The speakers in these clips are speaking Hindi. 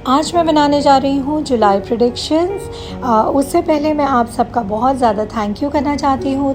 आज मैं बनाने जा रही हूँ जुलाई प्रेडिक्शंस। उससे पहले मैं आप सबका बहुत ज़्यादा थैंक यू करना चाहती हूँ।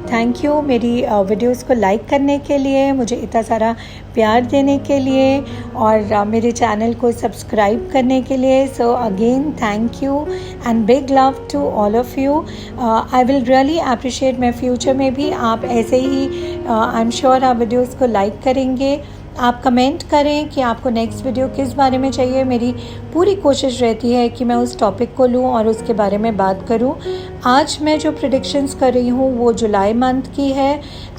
थैंक यू मेरी वीडियोस को लाइक करने के लिए, मुझे इतना सारा प्यार देने के लिए और मेरे चैनल को सब्सक्राइब करने के लिए। So again thank you and big love to all of you. I will really appreciate मैं फ्यूचर में भी आप ऐसे ही आई एम श्योर आप वीडियोज़ को लाइक करेंगे। आप कमेंट करें कि आपको नेक्स्ट वीडियो किस बारे में चाहिए। मेरी पूरी कोशिश रहती है कि मैं उस टॉपिक को लूँ और उसके बारे में बात करूँ। आज मैं जो प्रेडिक्शंस कर रही हूँ वो जुलाई मंथ की है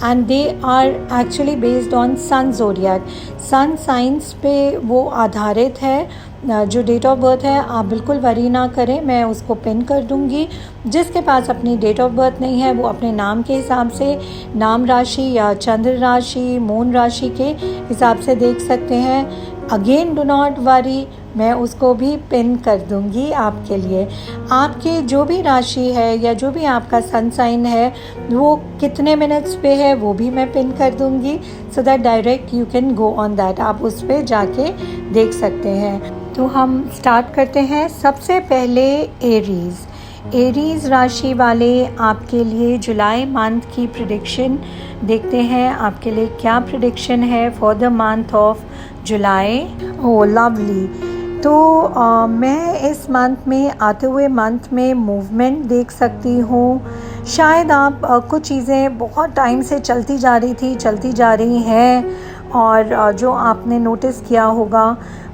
and they are actually based on sun zodiac. Sun science पे वो आधारित है। जो डेट ऑफ बर्थ है आप बिल्कुल वरी ना करें, मैं उसको पिन कर दूंगी। जिसके पास अपनी डेट ऑफ बर्थ नहीं है वो अपने नाम के हिसाब से, नाम राशि या चंद्र राशि, मून राशि के हिसाब से देख सकते हैं। अगेन डू नॉट वरी, मैं उसको भी पिन कर दूंगी आपके लिए। आपकी जो भी राशि है या जो भी आपका सन साइन है वो कितने मिनट्स पे है वो भी मैं पिन कर दूंगी, so that direct you can go on that, आप उस पर जाके देख सकते हैं। तो हम स्टार्ट करते हैं। सबसे पहले एरीज़ राशि वाले आपके लिए जुलाई मंथ की प्रेडिक्शन देखते हैं। आपके लिए क्या प्रेडिक्शन है for the month of July. Oh lovely. तो मैं इस मंथ में, आते हुए मंथ में मूवमेंट देख सकती हूँ। शायद आप कुछ चीज़ें बहुत टाइम से चलती जा रही हैं और जो आपने नोटिस किया होगा,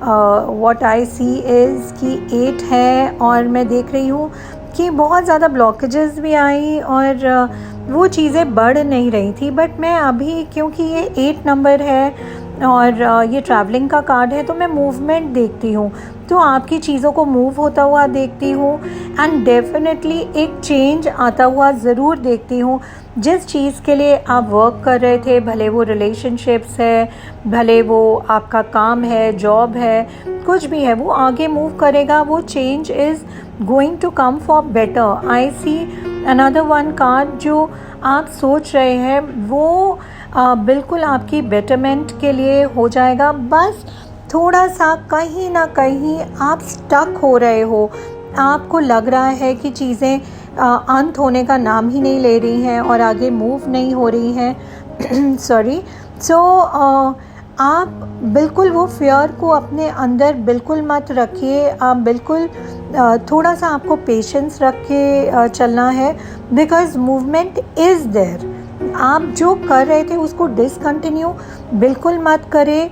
व्हाट आई सी इज़ कि 8 है और मैं देख रही हूँ कि बहुत ज़्यादा ब्लॉकेजेस भी आई और वो चीज़ें बढ़ नहीं रही थी। बट मैं अभी, क्योंकि ये 8 नंबर है और ये ट्रैवलिंग का कार्ड है, तो मैं मूवमेंट देखती हूँ, तो आपकी चीज़ों को मूव होता हुआ देखती हूँ एंड डेफिनेटली एक चेंज आता हुआ ज़रूर देखती हूँ। जिस चीज़ के लिए आप वर्क कर रहे थे, भले वो रिलेशनशिप्स है, भले वो आपका काम है, जॉब है, कुछ भी है, वो आगे मूव करेगा। वो change is going to come for better. I see another one card. जो आप सोच रहे हैं वो बिल्कुल आपकी बेटरमेंट के लिए हो जाएगा। बस थोड़ा सा कहीं ना कहीं आप स्टक हो रहे हो, आपको लग रहा है कि चीज़ें अंत होने का नाम ही नहीं ले रही हैं और आगे मूव नहीं हो रही हैं सॉरी। सो आप बिल्कुल वो फियर को अपने अंदर बिल्कुल मत रखिए। आप बिल्कुल थोड़ा सा आपको पेशेंस रख के चलना है, बिकॉज़ मूवमेंट इज़ देयर। आप जो कर रहे थे उसको डिसकंटिन्यू बिल्कुल मत करें।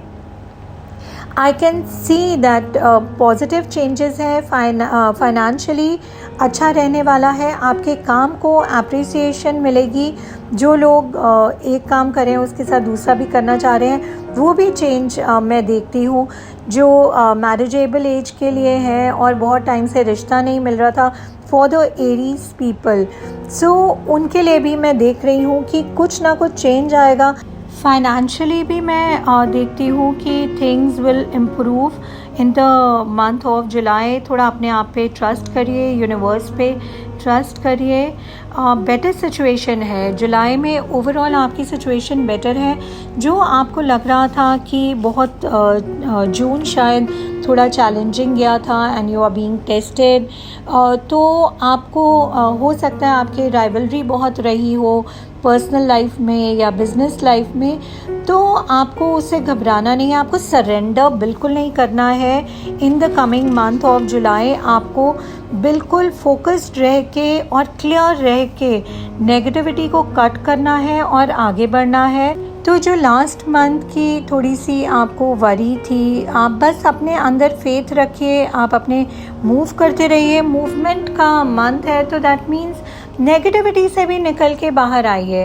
आई can see that positive changes है। फाइनेंशियली अच्छा रहने वाला है। आपके काम को अप्रिसिएशन मिलेगी। जो लोग एक काम करें उसके साथ दूसरा भी करना चाह रहे हैं, वो भी चेंज मैं देखती हूँ। जो मैरिजेबल एज के लिए हैं और बहुत टाइम से रिश्ता नहीं मिल रहा था, फॉर द एरीज पीपल, सो उनके लिए भी मैं देख रही हूँ कि कुछ ना कुछ चेंज आएगा। फाइनेंशियली भी मैं देखती हूँ कि things will improve in the month of जुलाई। थोड़ा अपने आप पे ट्रस्ट करिए, यूनिवर्स पे ट्रस्ट करिए। बेटर सिचुएशन है जुलाई में। ओवरऑल आपकी सिचुएशन बेटर है। जो आपको लग रहा था कि बहुत जून शायद थोड़ा चैलेंजिंग गया था and you are being tested, तो आपको हो सकता है आपकी राइवलरी बहुत रही हो पर्सनल लाइफ में या बिज़नेस लाइफ में, तो आपको उससे घबराना नहीं है। आपको सरेंडर बिल्कुल नहीं करना है। In the coming month of जुलाई आपको बिल्कुल फोकस्ड रह के और क्लियर रह के नेगेटिविटी को कट करना है और आगे बढ़ना है। तो जो लास्ट मंथ की थोड़ी सी आपको वरी थी, आप बस अपने अंदर फेथ रखिए, आप अपने मूव करते रहिए। मूवमेंट का मंथ है, तो दैट मीन्स नेगेटिविटी से भी निकल के बाहर आइए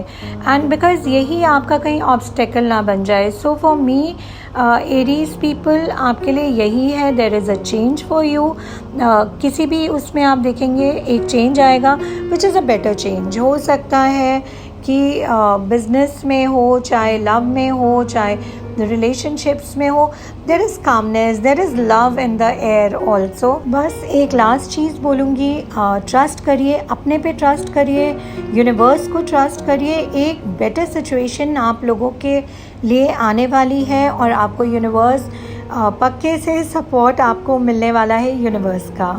एंड बिकॉज यही आपका कहीं ऑब्स्टेकल ना बन जाए। So for me Aries people, आपके लिए यही है, there is a change for you. किसी भी उसमें आप देखेंगे एक चेंज आएगा which is a better change. हो सकता है कि बिज़नेस में हो, चाहे लव में हो, चाहे रिलेशनशिप्स में हो, there is calmness, there is love in the air also. बस एक लास्ट चीज़ बोलूँगी, ट्रस्ट करिए, अपने पे ट्रस्ट करिए, यूनिवर्स को ट्रस्ट करिए। एक बेटर सिचुएशन आप लोगों के लिए आने वाली है और आपको यूनिवर्स पक्के से सपोर्ट आपको मिलने वाला है यूनिवर्स का।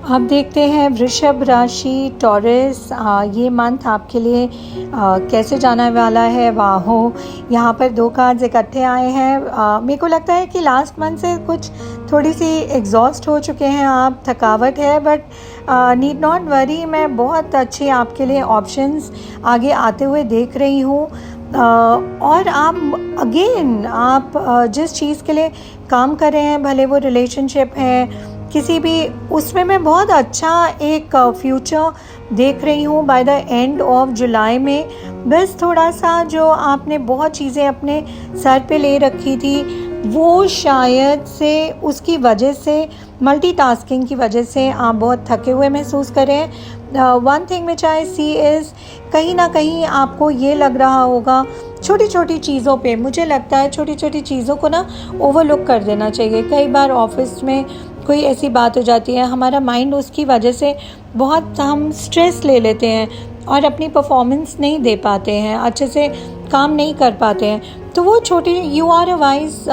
अब देखते हैं वृषभ राशि, टॉरस, ये मंथ आपके लिए कैसे जाने वाला है। वाहो, यहाँ पर 2 कार्ड्स इकट्ठे आए हैं। मेरे को लगता है कि लास्ट मंथ से कुछ थोड़ी सी एग्जॉस्ट हो चुके हैं आप, थकावट है, बट नीड नॉट वरी, मैं बहुत अच्छे आपके लिए ऑप्शंस आगे आते हुए देख रही हूँ। और आप अगेन आप जिस चीज़ के लिए काम कर रहे हैं, भले वो रिलेशनशिप है किसी भी, उसमें मैं बहुत अच्छा एक फ्यूचर देख रही हूँ by the end of July में। बस थोड़ा सा जो आपने बहुत चीज़ें अपने सर पे ले रखी थी, वो शायद से उसकी वजह से, मल्टीटास्किंग की वजह से आप बहुत थके हुए महसूस करें। One thing which I see is, कहीं ना कहीं आपको ये लग रहा होगा छोटी छोटी चीज़ों पे, मुझे लगता है छोटी छोटी चीज़ों को ना ओवरलुक कर देना चाहिए। कई बार ऑफिस में कोई ऐसी बात हो जाती है, हमारा माइंड उसकी वजह से बहुत हम स्ट्रेस ले लेते हैं और अपनी परफॉर्मेंस नहीं दे पाते हैं, अच्छे से काम नहीं कर पाते हैं। तो वो छोटी, you are a wise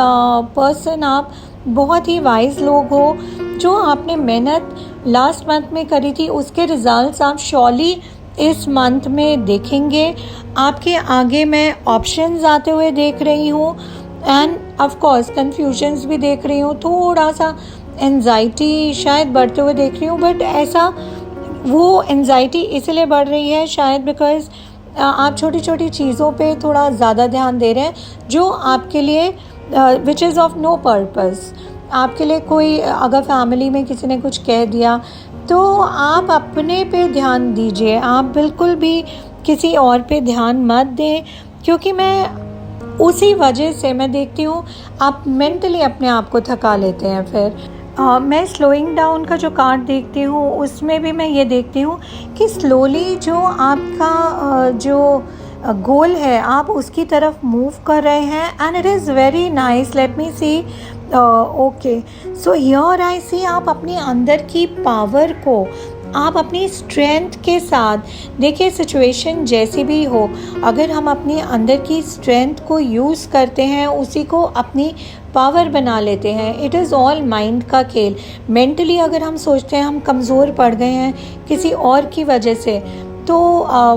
person, आप बहुत ही वाइज लोग हो। जो आपने मेहनत लास्ट मंथ में करी थी, उसके रिजल्ट्स आप श्योरली इस मंथ में देखेंगे। आपके आगे मैं ऑप्शंस आते हुए देख रही हूँ एंड ऑफ कोर्स कन्फ्यूजन्स भी देख रही हूँ, थोड़ा सा एंजाइटी शायद बढ़ते हुए देख रही हूँ। बट ऐसा, वो एंजाइटी इसलिए बढ़ रही है शायद बिकॉज आप छोटी छोटी चीज़ों पे थोड़ा ज़्यादा ध्यान दे रहे हैं जो आपके लिए which is of no purpose. आपके लिए कोई, अगर फैमिली में किसी ने कुछ कह दिया तो आप अपने पे ध्यान दीजिए, आप बिल्कुल भी किसी और पे ध्यान मत दें, क्योंकि मैं उसी वजह से मैं देखती हूँ आप मेंटली अपने आप को थका लेते हैं। फिर मैं स्लोइंग डाउन का जो कार्ड देखती हूँ, उसमें भी मैं ये देखती हूँ कि स्लोली जो आपका जो गोल है आप उसकी तरफ मूव कर रहे हैं and it is very nice. Let me see, okay, so here I see, आप अपनी अंदर की पावर को, आप अपनी स्ट्रेंथ के साथ देखिए, सिचुएशन जैसी भी हो, अगर हम अपनी अंदर की स्ट्रेंथ को यूज़ करते हैं, उसी को अपनी पावर बना लेते हैं। इट इज़ ऑल माइंड का खेल। मेंटली अगर हम सोचते हैं हम कमज़ोर पड़ गए हैं किसी और की वजह से, तो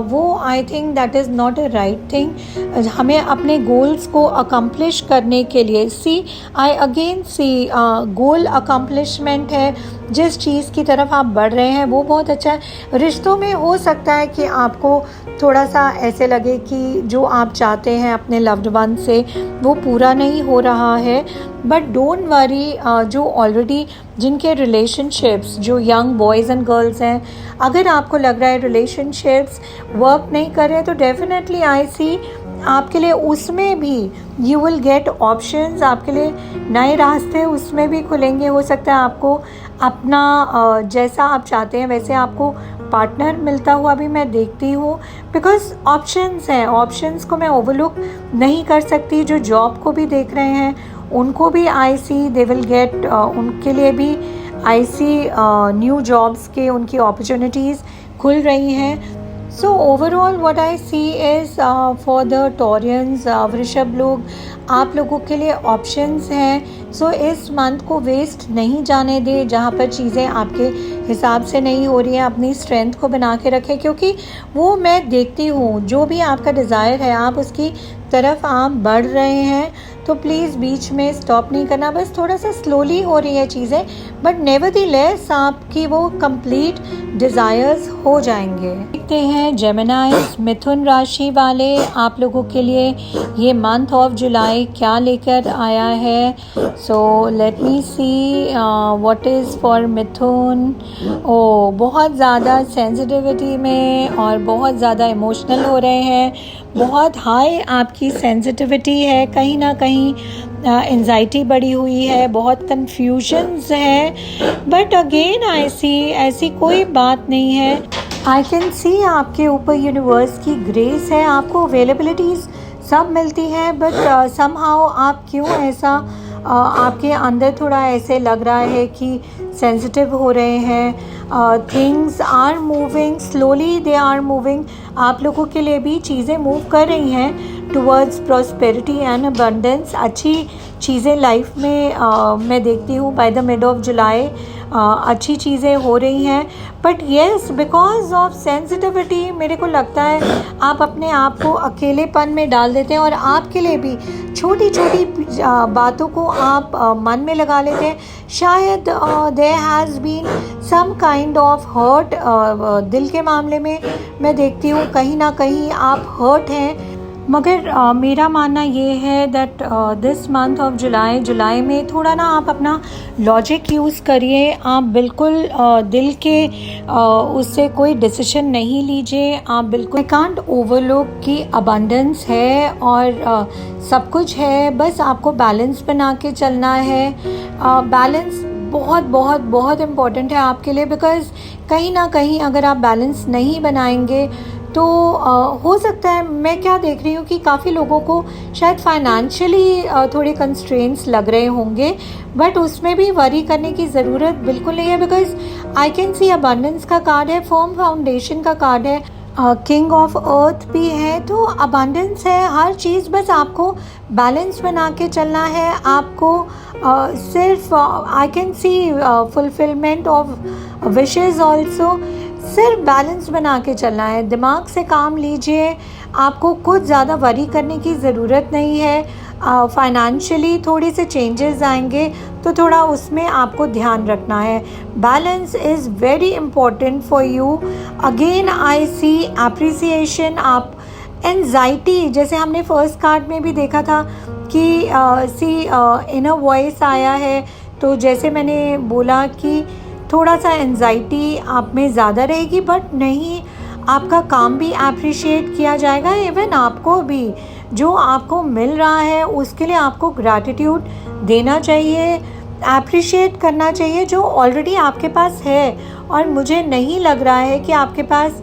वो I think that is not a right thing. हमें अपने गोल्स को अकम्प्लिश करने के लिए, सी I again C, goal accomplishment है, जिस चीज़ की तरफ आप बढ़ रहे हैं वो बहुत अच्छा है। रिश्तों में हो सकता है कि आपको थोड़ा सा ऐसे लगे कि जो आप चाहते हैं अपने लव्ड वन से वो पूरा नहीं हो रहा है, बट डोंट वरी, जो ऑलरेडी जिनके रिलेशनशिप्स, जो यंग बॉयज़ एंड गर्ल्स हैं, अगर आपको लग रहा है रिलेशनशिप्स वर्क नहीं कर रहे, तो डेफिनेटली आई सी आपके लिए उसमें भी यू विल गेट ऑप्शंस, आपके लिए नए रास्ते उसमें भी खुलेंगे। हो सकता है आपको अपना जैसा आप चाहते हैं वैसे आपको पार्टनर मिलता हुआ भी मैं देखती हूँ, बिकॉज ऑप्शंस हैं, ऑप्शंस को मैं ओवरलुक नहीं कर सकती। जो जॉब को भी देख रहे हैं उनको भी आई सी दे विल गेट, उनके लिए भी आई सी न्यू जॉब्स के उनकी अपॉर्चुनिटीज़ खुल रही हैं। So overall what I see is for the Taureans, वृषभ लोग, आप लोगों के लिए ऑप्शंस हैं। सो इस मंथ को वेस्ट नहीं जाने दें, जहाँ पर चीज़ें आपके हिसाब से नहीं हो रही हैं अपनी स्ट्रेंथ को बना के रखें, क्योंकि वो मैं देखती हूँ जो भी आपका डिज़ायर है आप उसकी तरफ आप बढ़ रहे हैं। तो प्लीज़ बीच में स्टॉप नहीं करना, बस थोड़ा सा स्लोली हो रही है चीज़ें, बट नेवरदीलेस आपकी वो कंप्लीट डिज़ायर्स हो जाएंगे। देखते हैं जेमिनाइज, मिथुन राशि वाले, आप लोगों के लिए ये मंथ ऑफ जुलाई क्या लेकर आया है। So let me see what is for Mithun. ओ, बहुत ज़्यादा सेंसिटिविटी में और बहुत ज़्यादा इमोशनल हो रहे हैं, बहुत हाई आपकी सेंसिटिविटी है, कहीं ना कहीं एंजाइटी बढ़ी हुई है, बहुत कन्फ्यूजन्स है, बट अगेन आई सी ऐसी कोई बात नहीं है। आई कैन सी आपके ऊपर यूनिवर्स की ग्रेस है, आपको अवेलेबिलिटीज़ सब मिलती हैं, बट समहाउ आप क्यों ऐसा आपके अंदर थोड़ा ऐसे लग रहा है कि सेंसिटिव हो रहे हैं। Things are moving slowly, they are moving, आप लोगों के लिए भी चीज़ें मूव कर रही हैं, टुवर्ड्स प्रॉस्पेरिटी एंड अबंडेंस। अच्छी चीज़ें लाइफ में मैं देखती हूँ by the mid of July अच्छी चीज़ें हो रही हैं। But yes, because of sensitivity मेरे को लगता है आप अपने आप को अकेलेपन में डाल देते हैं और आपके लिए भी छोटी छोटी बातों को आप मन में लगा लेते हैं। शायद there has been some kind of hurt दिल के मामले में मैं देखती हूँ कहीं ना कहीं आप हर्ट हैं। मगर मेरा मानना ये है दैट दिस मंथ ऑफ जुलाई में थोड़ा ना आप अपना लॉजिक यूज़ करिए। आप बिल्कुल दिल के उससे कोई डिसीजन नहीं लीजिए। आप बिल्कुल कांट ओवरलुक कि अबंडेंस है और सब कुछ है, बस आपको बैलेंस बना के चलना है। बैलेंस बहुत बहुत बहुत इम्पॉर्टेंट है आपके लिए, बिकॉज़ कहीं ना कहीं अगर आप बैलेंस नहीं बनाएंगे तो हो सकता है, मैं क्या देख रही हूँ कि काफ़ी लोगों को शायद फाइनेंशियली थोड़े कंस्ट्रेंट्स लग रहे होंगे, बट उसमें भी वरी करने की ज़रूरत बिल्कुल नहीं है। Because I can C abundance का कार्ड है, फर्म फाउंडेशन का कार्ड है, किंग ऑफ अर्थ भी है, तो अबंडेंस है हर चीज़। बस आपको बैलेंस बना के चलना है। आपको सिर्फ आई can C fulfilment of wishes also. सिर्फ बैलेंस बना के चलना है, दिमाग से काम लीजिए। आपको कुछ ज़्यादा वरी करने की ज़रूरत नहीं है। फाइनेंशियली थोड़ी से चेंजेस आएंगे तो थोड़ा उसमें आपको ध्यान रखना है। Balance is very important for you. Again I see appreciation. आप एंजाइटी, जैसे हमने फर्स्ट कार्ड में भी देखा था कि इनर वॉइस आया है, तो जैसे मैंने बोला कि थोड़ा सा एंजाइटी आप में ज़्यादा रहेगी, बट नहीं, आपका काम भी अप्रिशिएट किया जाएगा। इवन आपको भी जो आपको मिल रहा है उसके लिए आपको ग्रैटिट्यूड देना चाहिए, अप्रिशिएट करना चाहिए जो ऑलरेडी आपके पास है। और मुझे नहीं लग रहा है कि आपके पास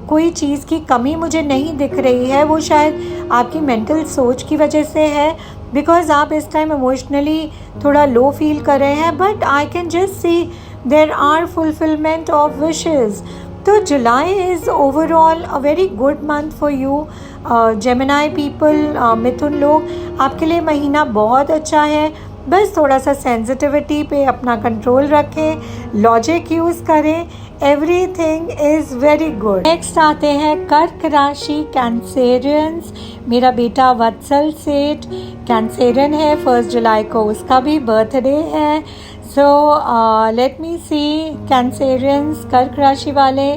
कोई चीज़ की कमी मुझे नहीं दिख रही है। वो शायद आपकी मेंटल सोच की वजह से है, बिकॉज आप इस टाइम इमोशनली थोड़ा लो फील कर रहे हैं। But I can just see there are fulfilment of wishes. तो July is overall a very good month for you Gemini people. Mithun लोग, आपके लिए महीना बहुत अच्छा है। बस थोड़ा सा सेंसिटिविटी पे अपना कंट्रोल रखें, लॉजिक यूज़ करें, everything is very good. Next आते हैं कर्क राशि, कैंसेरियंस। मेरा बेटा वत्सल सेठ कैंसेरियन है, 1 जुलाई को उसका भी बर्थडे है। सो लेट मी सी, कैंसेरियंस कर्क राशि वाले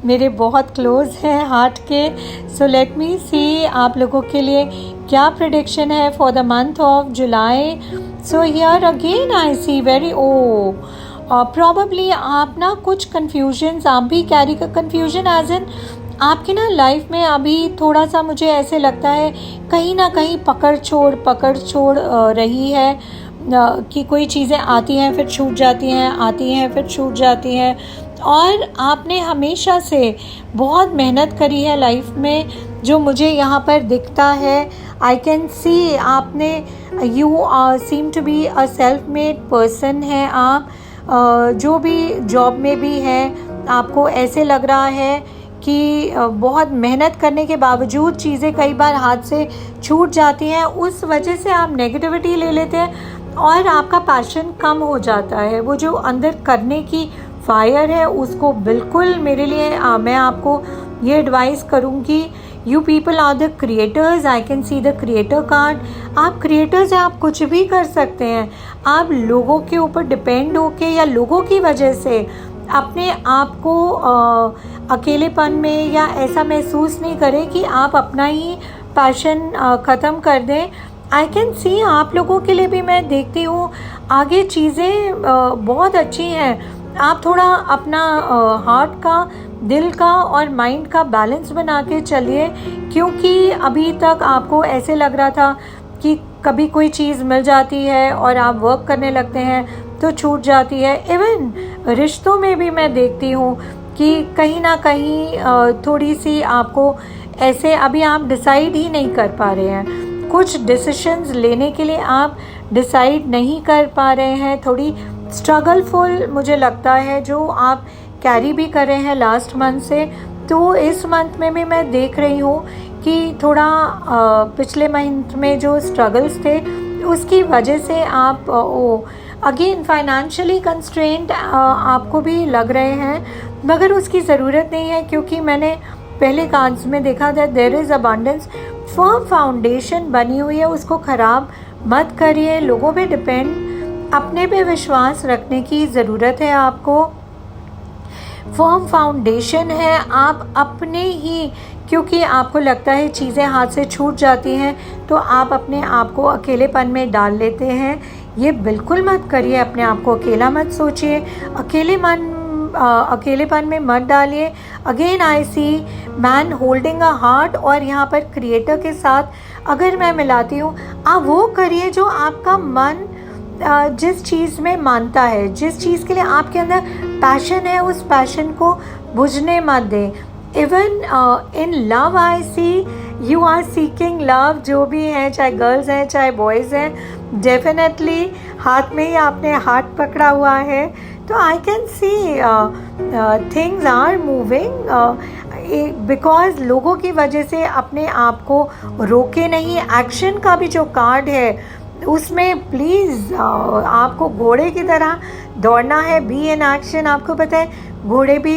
मेरे बहुत क्लोज हैं हार्ट के। सो लेट मी सी आप लोगों के लिए क्या प्रेडिक्शन है for the month of July. So here again I see very probably आप ना कुछ कन्फ्यूजन्स आप भी कैरी कर, कन्फ्यूजन एज इन आपकी ना लाइफ में अभी थोड़ा सा मुझे ऐसे लगता है कहीं ना कहीं पकड़ छोड़ रही है कि कोई चीज़ें आती हैं फिर छूट जाती हैं, आती हैं फिर छूट जाती हैं। और आपने हमेशा से बहुत मेहनत करी है लाइफ में, जो मुझे यहाँ पर दिखता है। आई कैन सी आपने, you seem to be a self made person है आप। जो भी जॉब में भी है, आपको ऐसे लग रहा है कि बहुत मेहनत करने के बावजूद चीज़ें कई बार हाथ से छूट जाती हैं। उस वजह से आप नेगेटिविटी ले लेते हैं और आपका पैशन कम हो जाता है। वो जो अंदर करने की फायर है उसको बिल्कुल, मेरे लिए मैं आपको ये एडवाइस करूँगी, you people are the creators. I can see the creator card. आप क्रिएटर्स हैं, आप कुछ भी कर सकते हैं। आप लोगों के ऊपर डिपेंड होके या लोगों की वजह से अपने आप को अकेलेपन में या ऐसा महसूस नहीं करें कि आप अपना ही पैशन ख़त्म कर दें। आई कैन सी आप लोगों के लिए भी मैं देखती हूँ आगे चीज़ें बहुत अच्छी हैं। आप थोड़ा अपना हार्ट का, दिल का और माइंड का बैलेंस बना के चलिए, क्योंकि अभी तक आपको ऐसे लग रहा था कि कभी कोई चीज़ मिल जाती है और आप वर्क करने लगते हैं तो छूट जाती है। इवन रिश्तों में भी मैं देखती हूँ कि कहीं ना कहीं थोड़ी सी आपको ऐसे अभी आप डिसाइड ही नहीं कर पा रहे हैं। कुछ डिसीशंस लेने के लिए आप डिसाइड नहीं कर पा रहे हैं। थोड़ी स्ट्रगलफुल मुझे लगता है जो आप कैरी भी कर रहे हैं लास्ट मंथ से। तो इस मंथ में भी मैं देख रही हूँ कि थोड़ा पिछले मंथ में जो स्ट्रगल्स थे उसकी वजह से आप अगेन फाइनेंशियली कंस्ट्रेंट आपको भी लग रहे हैं, मगर उसकी ज़रूरत नहीं है, क्योंकि मैंने पहले कार्ड्स में देखा था there is abundance. Firm foundation बनी हुई है, उसको ख़राब मत करिए। लोगों पे डिपेंड, अपने पे विश्वास रखने की ज़रूरत है आपको। फर्म फाउंडेशन है, आप अपने ही, क्योंकि आपको लगता है चीज़ें हाथ से छूट जाती हैं तो आप अपने आप को अकेलेपन में डाल लेते हैं। ये बिल्कुल मत करिए, अपने आप को अकेला मत सोचिए, अकेलेपन में मत डालिए। Again I see man holding a heart, और यहाँ पर क्रिएटर के साथ अगर मैं मिलाती हूँ, आप वो करिए जो आपका मन जिस चीज़ में मानता है, जिस चीज़ के लिए आपके अंदर पैशन है, उस पैशन को बुझने मत दें। Even in love I see you are seeking love, जो भी हैं, चाहे गर्ल्स हैं चाहे बॉयज़ हैं, डेफिनेटली हाथ में ही आपने हाथ पकड़ा हुआ है। तो I can see things are moving, because लोगों की वजह से अपने आप को रोके नहीं। एक्शन का भी जो कार्ड है उसमें प्लीज़ आपको घोड़े की तरह दौड़ना है, बी इन एक्शन। आपको पता है घोड़े भी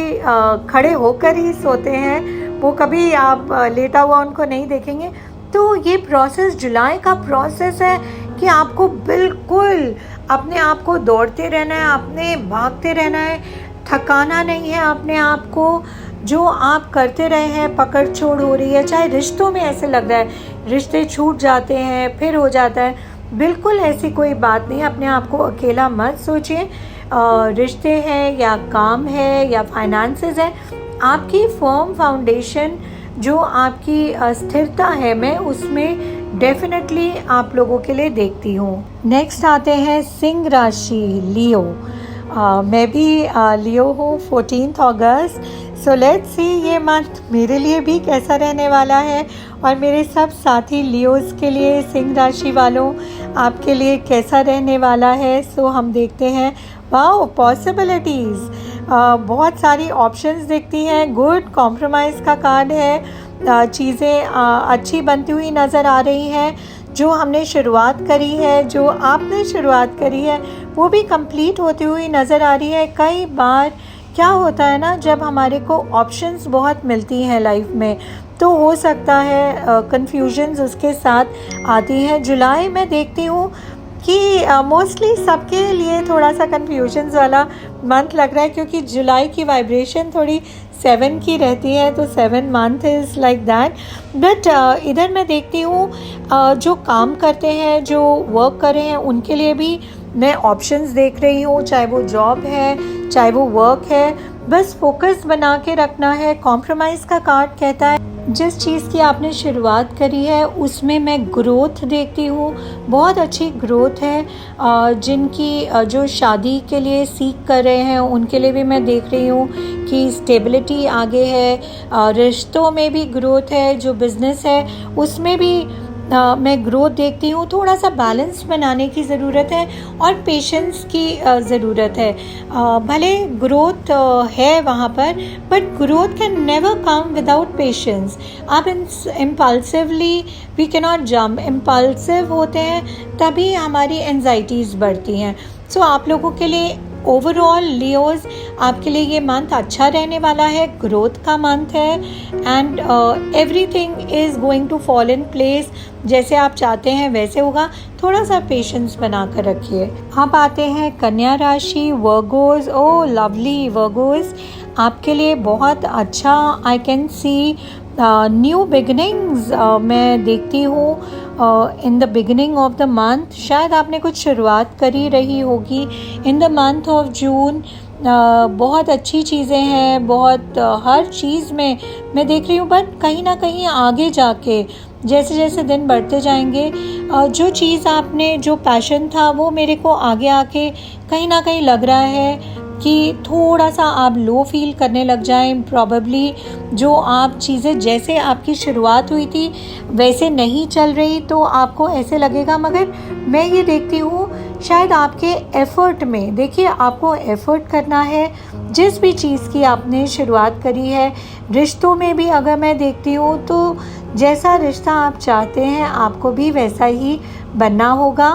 खड़े होकर ही सोते हैं, वो कभी आप लेटा हुआ उनको नहीं देखेंगे। तो ये प्रोसेस जुलाई का प्रोसेस है कि आपको बिल्कुल अपने आप को दौड़ते रहना है, अपने भागते रहना है, थकाना नहीं है अपने आप को। जो आप करते रहे हैं, पकड़ छोड़ हो रही है, चाहे रिश्तों में ऐसे लग रहा है रिश्ते छूट जाते हैं फिर हो जाता है, बिल्कुल ऐसी कोई बात नहीं। अपने आप को अकेला मत सोचिए। रिश्ते हैं या काम है या फाइनेंसेस है, आपकी फर्म फाउंडेशन जो आपकी स्थिरता है, मैं उसमें डेफिनेटली आप लोगों के लिए देखती हूँ। नेक्स्ट आते हैं सिंह राशि, लियो। मैं भी लियो हूँ, 14 अगस्त। सो लेट्स सी ये मंथ मेरे लिए भी कैसा रहने वाला है और मेरे सब साथी लियोज़ के लिए, सिंह राशि वालों, आपके लिए कैसा रहने वाला है। सो हम देखते हैं। वाओ, पॉसिबिलिटीज़, बहुत सारी ऑप्शंस दिखती हैं। गुड, कॉम्प्रोमाइज़ का कार्ड है। चीज़ें अच्छी बनती हुई नज़र आ रही हैं। जो हमने शुरुआत करी है, जो आपने शुरुआत करी है, वो भी कंप्लीट होती हुई नज़र आ रही है। कई बार क्या होता है ना, जब हमारे को ऑप्शंस बहुत मिलती हैं लाइफ में, तो हो सकता है कन्फ्यूजन्स उसके साथ आती हैं। जुलाई में देखती हूँ कि मोस्टली सबके लिए थोड़ा सा कन्फ्यूजन्स वाला मंथ लग रहा है, क्योंकि जुलाई की वाइब्रेशन थोड़ी 7 की रहती है, तो 7 month is like that. But इधर मैं देखती हूँ जो काम करते हैं, जो वर्क कर रहे हैं, उनके लिए भी मैं ऑप्शंस देख रही हूँ, चाहे वो जॉब है चाहे वो वर्क है। बस फोकस बना के रखना है। कॉम्प्रोमाइज़ का कार्ड कहता है जिस चीज़ की आपने शुरुआत करी है उसमें मैं ग्रोथ देखती हूँ, बहुत अच्छी ग्रोथ है। जिनकी जो शादी के लिए सीख कर रहे हैं उनके लिए भी मैं देख रही हूँ कि स्टेबिलिटी आगे है। रिश्तों में भी ग्रोथ है, जो बिज़नेस है उसमें भी मैं ग्रोथ देखती हूँ। थोड़ा सा बैलेंस बनाने की ज़रूरत है और पेशेंस की ज़रूरत है। भले ग्रोथ है वहाँ पर, but growth can never come without patience. आप impulsively, we cannot jump, impulsive होते हैं तभी हमारी एंजाइटीज़ बढ़ती हैं। सो आप लोगों के लिए ओवरऑल लियोज़, आपके लिए ये मंथ अच्छा रहने वाला है, ग्रोथ का मंथ है, and everything is going to fall in place. जैसे आप चाहते हैं वैसे होगा, थोड़ा सा पेशेंस बना कर रखिए। अब आते हैं कन्या राशि, वर्गोज़। ओ लवली वर्गोज़, आपके लिए बहुत अच्छा आई कैन सी न्यू बिगिनिंग्स मैं देखती हूँ in the beginning of the month. शायद आपने कुछ शुरुआत करी रही होगी in the month of June. बहुत अच्छी चीज़ें हैं, बहुत हर चीज़ में मैं देख रही हूँ, बट कहीं ना कहीं आगे जाके जैसे जैसे दिन बढ़ते जाएंगे, जो चीज़ आपने, जो पैशन था, वो मेरे को आगे आके कहीं ना कहीं लग रहा है कि थोड़ा सा आप लो फील करने लग जाएं। प्रॉबेबली जो आप चीज़ें, जैसे आपकी शुरुआत हुई थी वैसे नहीं चल रही, तो आपको ऐसे लगेगा। मगर मैं ये देखती हूँ शायद आपके एफ़र्ट में, देखिए आपको एफ़र्ट करना है जिस भी चीज़ की आपने शुरुआत करी है। रिश्तों में भी अगर मैं देखती हूँ तो जैसा रिश्ता आप चाहते हैं आपको भी वैसा ही बनना होगा।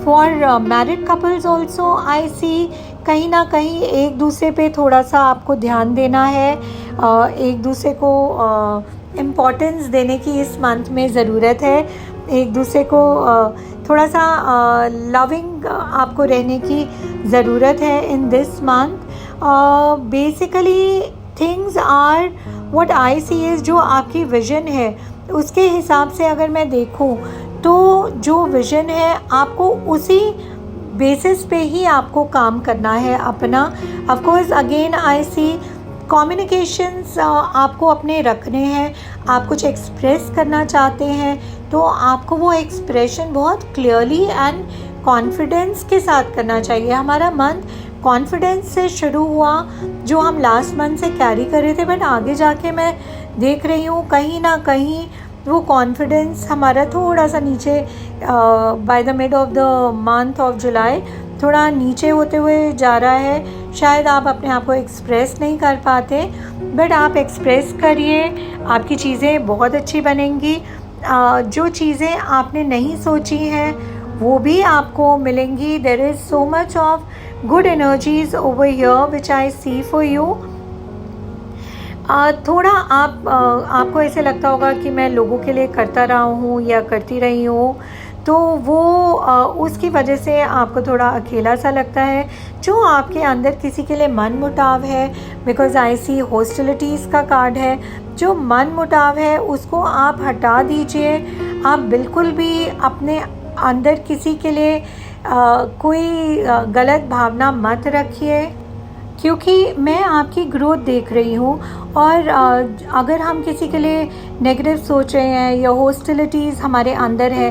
For married couples also I see कहीं ना कहीं एक दूसरे पे थोड़ा सा आपको ध्यान देना है, एक दूसरे को इम्पोर्टेंस देने की इस मंथ में ज़रूरत है। एक दूसरे को थोड़ा सा लविंग आपको रहने की ज़रूरत है in this month. Basically things are what I see is, जो आपकी विज़न है उसके हिसाब से अगर मैं देखूं तो जो विज़न है आपको उसी बेसिस पे ही आपको काम करना है अपना। Of course again I see communications आपको अपने रखने हैं। आप कुछ एक्सप्रेस करना चाहते हैं तो आपको वो एक्सप्रेशन बहुत क्लियरली एंड कॉन्फिडेंस के साथ करना चाहिए। हमारा मंथ कॉन्फिडेंस से शुरू हुआ जो हम लास्ट मंथ से कैरी कर रहे थे, बट आगे जाके मैं देख रही हूँ कहीं ना कहीं वो कॉन्फिडेंस हमारा थोड़ा सा नीचे by the mid of the month of जुलाई थोड़ा नीचे होते हुए जा रहा है। शायद आप अपने आप को एक्सप्रेस नहीं कर पाते, बट आप एक्सप्रेस करिए, आपकी चीज़ें बहुत अच्छी बनेंगी। जो चीज़ें आपने नहीं सोची हैं वो भी आपको मिलेंगी। There is so much of good energies over here which I see for you. थोड़ा आपको ऐसे लगता होगा कि मैं लोगों के लिए करता रहा हूँ या करती रही हूँ, तो वो उसकी वजह से आपको थोड़ा अकेला सा लगता है। जो आपके अंदर किसी के लिए मन मुटाव है, बिकॉज आई सी हॉस्टिलिटीज़ का कार्ड है, जो मन मुटाव है उसको आप हटा दीजिए। आप बिल्कुल भी अपने अंदर किसी के लिए कोई गलत भावना मत रखिए, क्योंकि मैं आपकी ग्रोथ देख रही हूँ। और अगर हम किसी के लिए नेगेटिव सोच रहे हैं या हॉस्टिलिटीज़ हमारे अंदर है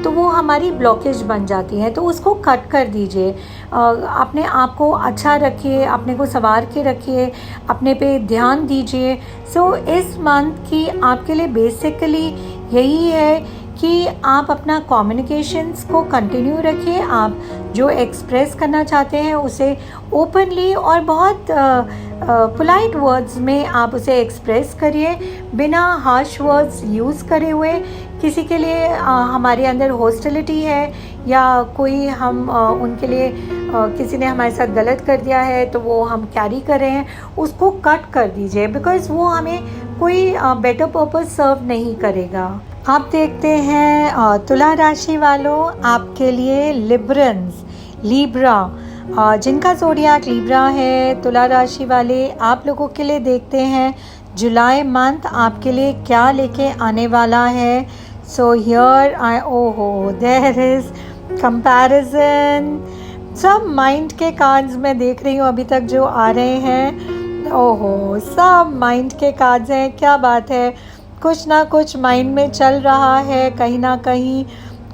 तो वो हमारी ब्लॉकेज बन जाती है, तो उसको कट कर दीजिए। अपने आप को अच्छा रखिए, अपने को संवार के रखिए, अपने पे ध्यान दीजिए। सो इस मंथ की आपके लिए बेसिकली यही है कि आप अपना कम्युनिकेशंस को कंटिन्यू रखिए। आप जो एक्सप्रेस करना चाहते हैं उसे ओपनली और बहुत पोलाइट वर्ड्स में आप उसे एक्सप्रेस करिए, बिना हार्श वर्ड्स यूज़ करे हुए। किसी के लिए हमारे अंदर हॉस्टिलिटी है या कोई हम उनके लिए किसी ने हमारे साथ गलत कर दिया है तो वो हम कैरी कर रहे हैं, उसको कट कर दीजिए, बिकॉज़ वो हमें कोई बेटर पर्पस सर्व नहीं करेगा। आप देखते हैं तुला राशि वालों, आपके लिए लिब्रा जिनका ज़ोडिएक लिब्रा है, तुला राशि वाले आप लोगों के लिए देखते हैं जुलाई मंथ आपके लिए क्या लेके आने वाला है। So here I there is comparison. सब माइंड के कार्ड्स मैं देख रही हूँ अभी तक जो आ रहे हैं। सब माइंड के कार्ड्स हैं, क्या बात है। कुछ ना कुछ माइंड में चल रहा है, कहीं ना कहीं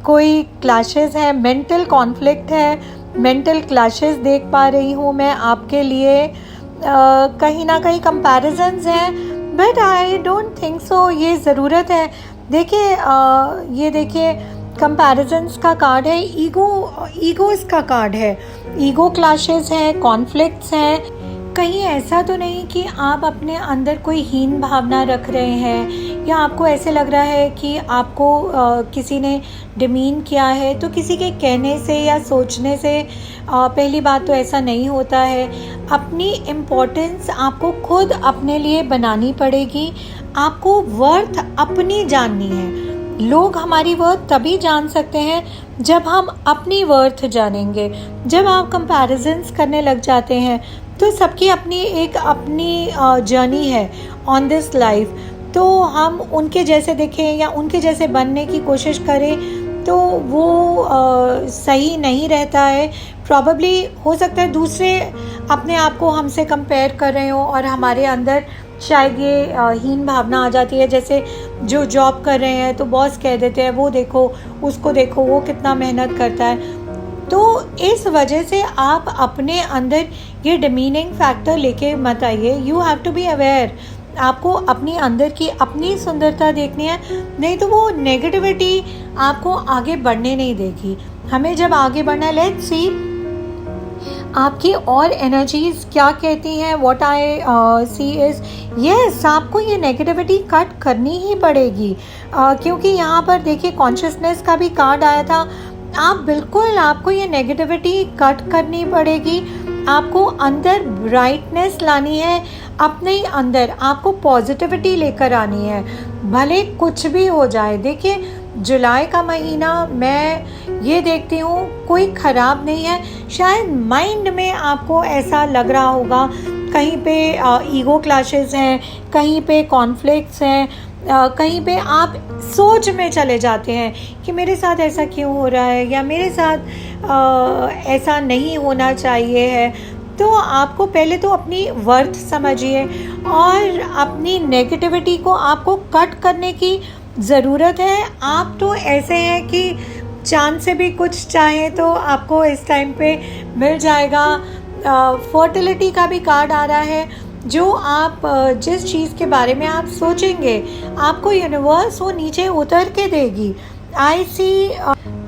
कोई क्लैशेस है, मेंटल कॉन्फ्लिक्ट है, मेंटल क्लैशेस देख पा रही हूँ मैं आपके लिए। कहीं ना कहीं कंपैरिजन्स हैं, but I don't think so ये ज़रूरत है। देखिए ये देखिए कंपैरिजन्स का कार्ड है, ईगोज़ का कार्ड है, ईगो क्लैशेस हैं, कॉन्फ्लिक्ट्स हैं। कहीं ऐसा तो नहीं कि आप अपने अंदर कोई हीन भावना रख रहे हैं या आपको ऐसे लग रहा है कि आपको किसी ने डिमीन किया है, तो किसी के कहने से या सोचने से पहली बात तो ऐसा नहीं होता है। अपनी इम्पोर्टेंस आपको खुद अपने लिए बनानी पड़ेगी। आपको वर्थ अपनी जाननी है। लोग हमारी वर्थ तभी जान सकते हैं जब हम अपनी वर्थ जानेंगे। जब आप कंपैरिजन्स करने लग जाते हैं तो सबकी अपनी जर्नी है ऑन दिस लाइफ, तो हम उनके जैसे देखें या उनके जैसे बनने की कोशिश करें तो वो सही नहीं रहता है। प्रॉबेबली हो सकता है दूसरे अपने आप को हमसे कंपेयर कर रहे हो और हमारे अंदर शायद ये हीन भावना आ जाती है। जैसे जो जॉब कर रहे हैं तो बॉस कह देते हैं वो देखो, उसको देखो, वो कितना मेहनत करता है। तो इस वजह से आप अपने अंदर ये डिमीनिंग फैक्टर लेके मत आइए। You have to be aware. आपको अपनी अंदर की अपनी सुंदरता देखनी है, नहीं तो वो नेगेटिविटी आपको आगे बढ़ने नहीं देगी। हमें जब आगे बढ़ना है, लेट्स सी आपकी और एनर्जीज क्या कहती हैं, what I see is yes, आपको ये नेगेटिविटी कट करनी ही पड़ेगी, क्योंकि यहाँ पर देखिए कॉन्शियसनेस का भी कार्ड आया था। आप बिल्कुल, आपको ये नेगेटिविटी कट करनी पड़ेगी, आपको अंदर ब्राइटनेस लानी है, अपने ही अंदर आपको पॉजिटिविटी लेकर आनी है, भले कुछ भी हो जाए। देखिए जुलाई का महीना मैं ये देखती हूँ कोई ख़राब नहीं है। शायद माइंड में आपको ऐसा लग रहा होगा, कहीं पे ईगो क्लैशेस हैं, कहीं पे कॉन्फ्लिक्ट्स हैं, कहीं पे आप सोच में चले जाते हैं कि मेरे साथ ऐसा क्यों हो रहा है, या मेरे साथ ऐसा नहीं होना चाहिए है। तो आपको पहले तो अपनी वर्थ समझिए और अपनी नेगेटिविटी को आपको कट करने की ज़रूरत है। आप तो ऐसे हैं कि चांद से भी कुछ चाहें तो आपको इस टाइम पे मिल जाएगा। फर्टिलिटी का भी कार्ड आ रहा है, जो आप जिस चीज़ के बारे में आप सोचेंगे आपको यूनिवर्स वो नीचे उतर के देगी। आई सी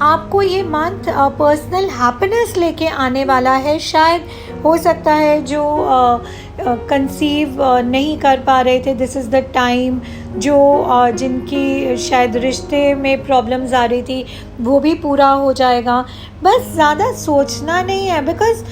आपको ये मंथ पर्सनल हैप्पीनेस लेके आने वाला है। शायद हो सकता है जो कंसीव नहीं कर पा रहे थे, दिस इज़ द टाइम, जो जिनकी शायद रिश्ते में प्रॉब्लम्स आ रही थी वो भी पूरा हो जाएगा। बस ज़्यादा सोचना नहीं है, because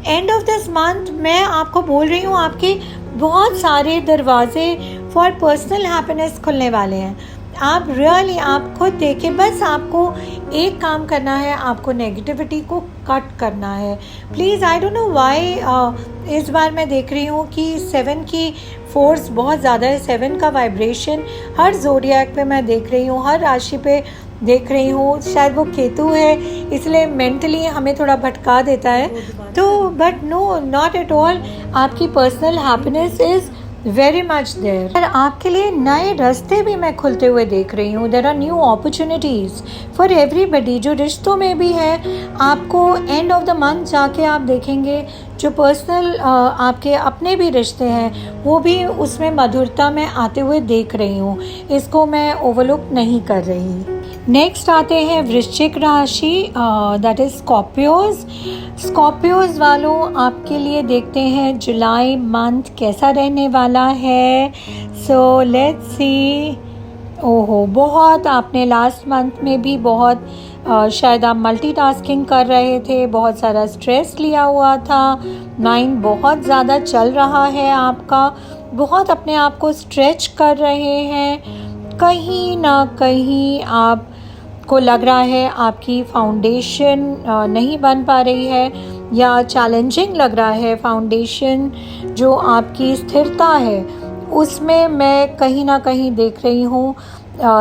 end of this month मैं आपको बोल रही हूँ आपके बहुत सारे दरवाजे फॉर पर्सनल हैप्पीनेस खुलने वाले हैं। आप रियली आप खुद देखें, बस आपको एक काम करना है, आपको नेगेटिविटी को कट करना है please. I don't know why इस बार मैं देख रही हूँ कि 7 की फोर्स बहुत ज़्यादा है, 7 का वाइब्रेशन हर ज़ोडिएक पे मैं देख रही हूँ, हर राशि पे देख रही हूँ। शायद वो केतु है इसलिए मेंटली हमें थोड़ा भटका देता है, तो but no, not at all. आपकी personal happiness is very much there. आपके लिए नए रास्ते भी मैं खुलते हुए देख रही हूँ। There are new opportunities for everybody. जो रिश्तों में भी है, आपको एंड ऑफ द मंथ जाके आप देखेंगे जो पर्सनल आपके अपने भी रिश्ते हैं वो भी उसमें मधुरता में आते हुए देख रही हूँ। इसको मैं ओवरलुक नहीं कर रही। नेक्स्ट आते हैं वृश्चिक राशि, दैट इज़ स्कॉर्पियोज। स्कॉर्पियोज वालों आपके लिए देखते हैं जुलाई मंथ कैसा रहने वाला है। So let's see. ओहो, बहुत आपने लास्ट मंथ में भी बहुत शायद आप मल्टीटास्किंग कर रहे थे, बहुत सारा स्ट्रेस लिया हुआ था, माइंड बहुत ज़्यादा चल रहा है आपका, बहुत अपने आप को स्ट्रेच कर रहे हैं। कहीं ना कहीं आप को लग रहा है आपकी फाउंडेशन नहीं बन पा रही है, या चैलेंजिंग लग रहा है फाउंडेशन। जो आपकी स्थिरता है उसमें मैं कहीं ना कहीं देख रही हूँ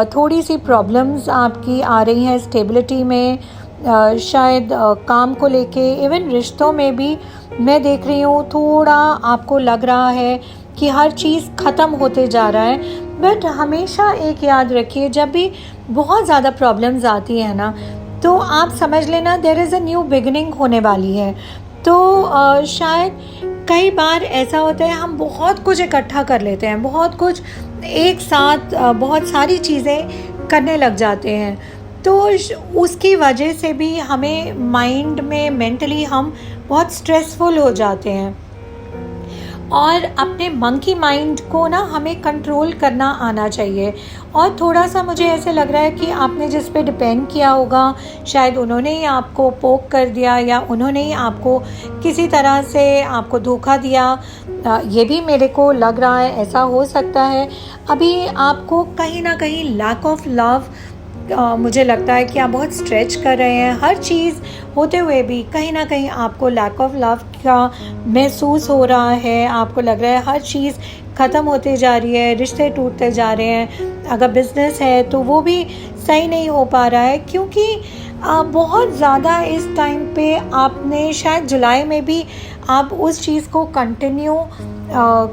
थोड़ी सी प्रॉब्लम्स आपकी आ रही हैं स्टेबिलिटी में, शायद काम को लेके, इवन रिश्तों में भी मैं देख रही हूँ थोड़ा आपको लग रहा है कि हर चीज़ ख़त्म होते जा रहा है। बट हमेशा एक याद रखिए, जब भी बहुत ज़्यादा प्रॉब्लम्स आती है ना, तो आप समझ लेना there is a new beginning होने वाली है। तो शायद कई बार ऐसा होता है हम बहुत कुछ इकट्ठा कर लेते हैं, बहुत कुछ एक साथ बहुत सारी चीज़ें करने लग जाते हैं, तो उसकी वजह से भी हमें माइंड में मेंटली हम बहुत स्ट्रेसफुल हो जाते हैं। और अपने मंकी माइंड को ना हमें कंट्रोल करना आना चाहिए। और थोड़ा सा मुझे ऐसे लग रहा है कि आपने जिस पे डिपेंड किया होगा शायद उन्होंने ही आपको पोक कर दिया, या उन्होंने ही आपको किसी तरह से आपको धोखा दिया, ये भी मेरे को लग रहा है, ऐसा हो सकता है। अभी आपको कहीं ना कहीं लैक ऑफ लव, मुझे लगता है कि आप बहुत स्ट्रेच कर रहे हैं, हर चीज़ होते हुए भी कहीं ना कहीं आपको लैक ऑफ लव का महसूस हो रहा है। आपको लग रहा है हर चीज़ ख़त्म होते जा रही है, रिश्ते टूटते जा रहे हैं। अगर बिज़नेस है तो वो भी सही नहीं हो पा रहा है, क्योंकि बहुत ज़्यादा इस टाइम पे आपने शायद जुलाई में भी आप उस चीज़ को कंटिन्यू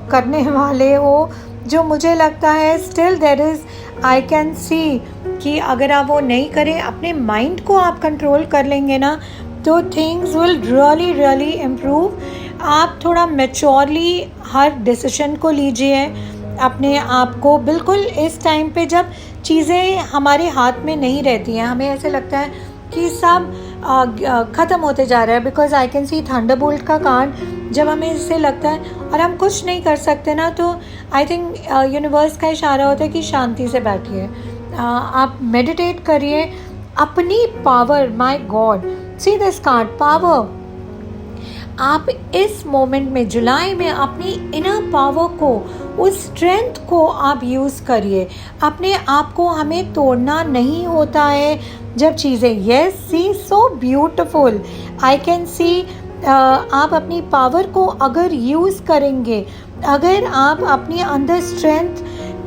करने वाले हो, जो मुझे लगता है still there is, I can see कि अगर आप वो नहीं करें, अपने माइंड को आप कंट्रोल कर लेंगे ना, तो things will really really improve. आप थोड़ा मैच्योरली हर डिसीजन को लीजिए, अपने आप को बिल्कुल इस टाइम पे जब चीज़ें हमारे हाथ में नहीं रहती हैं, हमें ऐसे लगता है कि सब ख़त्म होते जा रहा है, because I can C Thunderbolt का कार्ड। जब हमें इससे लगता है और हम कुछ नहीं कर सकते ना, तो आई थिंक यूनिवर्स का इशारा होता है कि शांति से बैठिए, आप मेडिटेट करिए अपनी power. My God, see this card, power. आप इस मोमेंट में जुलाई में अपनी इनर पावर को, उस स्ट्रेंथ को आप यूज़ करिए। अपने आप को हमें तोड़ना नहीं होता है जब चीज़ें, yes see so beautiful, I can see. आप अपनी पावर को अगर यूज़ करेंगे, अगर आप अपने अंदर स्ट्रेंथ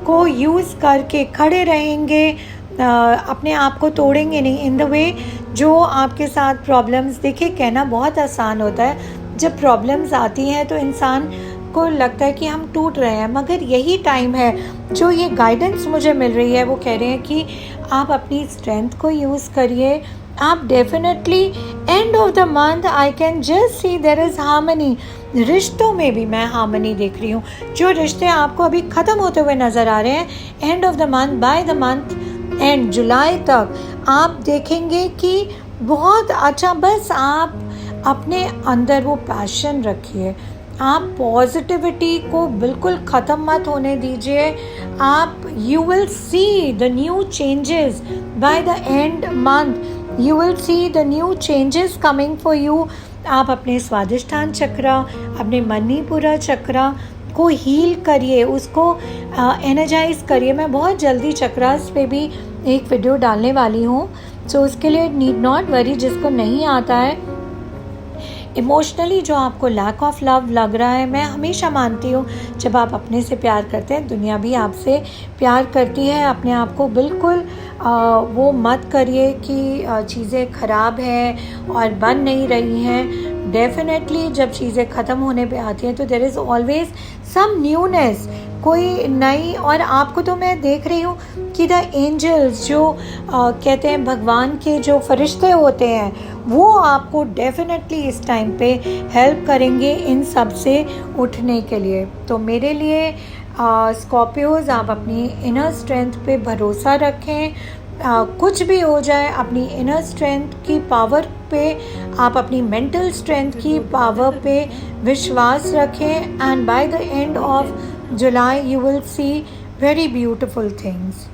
को यूज़ करके खड़े रहेंगे, अपने आप को तोड़ेंगे नहीं इन द वे जो आपके साथ प्रॉब्लम्स। देखिए, कहना बहुत आसान होता है, जब प्रॉब्लम्स आती हैं तो इंसान को लगता है कि हम टूट रहे हैं, मगर यही टाइम है जो ये गाइडेंस मुझे मिल रही है, वो कह रहे हैं कि आप अपनी स्ट्रेंथ को यूज़ करिए। आप definitely end of the month I can just see there is harmony. रिश्तों में भी मैं हार्मनी देख रही हूँ। जो रिश्ते आपको अभी ख़त्म होते हुए नज़र आ रहे हैं, end of the month, by the month end July तक आप देखेंगे कि बहुत अच्छा। बस आप अपने अंदर वो पैशन रखिए, आप पॉजिटिविटी को बिल्कुल ख़त्म मत होने दीजिए। आप you will see the new changes by the end month, you will see the new changes coming for you. आप अपने स्वादिष्ठान चक्र, अपने मणिपुरा चक्र को हील करिए, उसको एनर्जाइज करिए। मैं बहुत जल्दी चक्रास पे भी एक वीडियो डालने वाली हूँ, सो उसके लिए नीड नॉट वरी। जिसको नहीं आता है, इमोशनली जो आपको लैक ऑफ लव लग रहा है, मैं हमेशा मानती हूँ जब आप अपने से प्यार करते हैं, दुनिया भी आपसे प्यार करती है। अपने आप को बिल्कुल वो मत करिए कि चीज़ें ख़राब हैं और बन नहीं रही हैं। डेफिनेटली जब चीज़ें ख़त्म होने पे आती हैं तो there is always some newness, कोई नई। और आपको तो मैं देख रही हूँ कि द एंजल्स जो कहते हैं भगवान के जो फरिश्ते होते हैं, वो आपको डेफिनेटली इस टाइम पे हेल्प करेंगे इन सब से उठने के लिए। तो मेरे लिए स्कॉर्पियोज, आप अपनी इनर स्ट्रेंथ पे भरोसा रखें। कुछ भी हो जाए, अपनी इनर स्ट्रेंथ की पावर पे, आप अपनी मेंटल स्ट्रेंथ की पावर पे विश्वास रखें, and by the end of July you will see very beautiful things.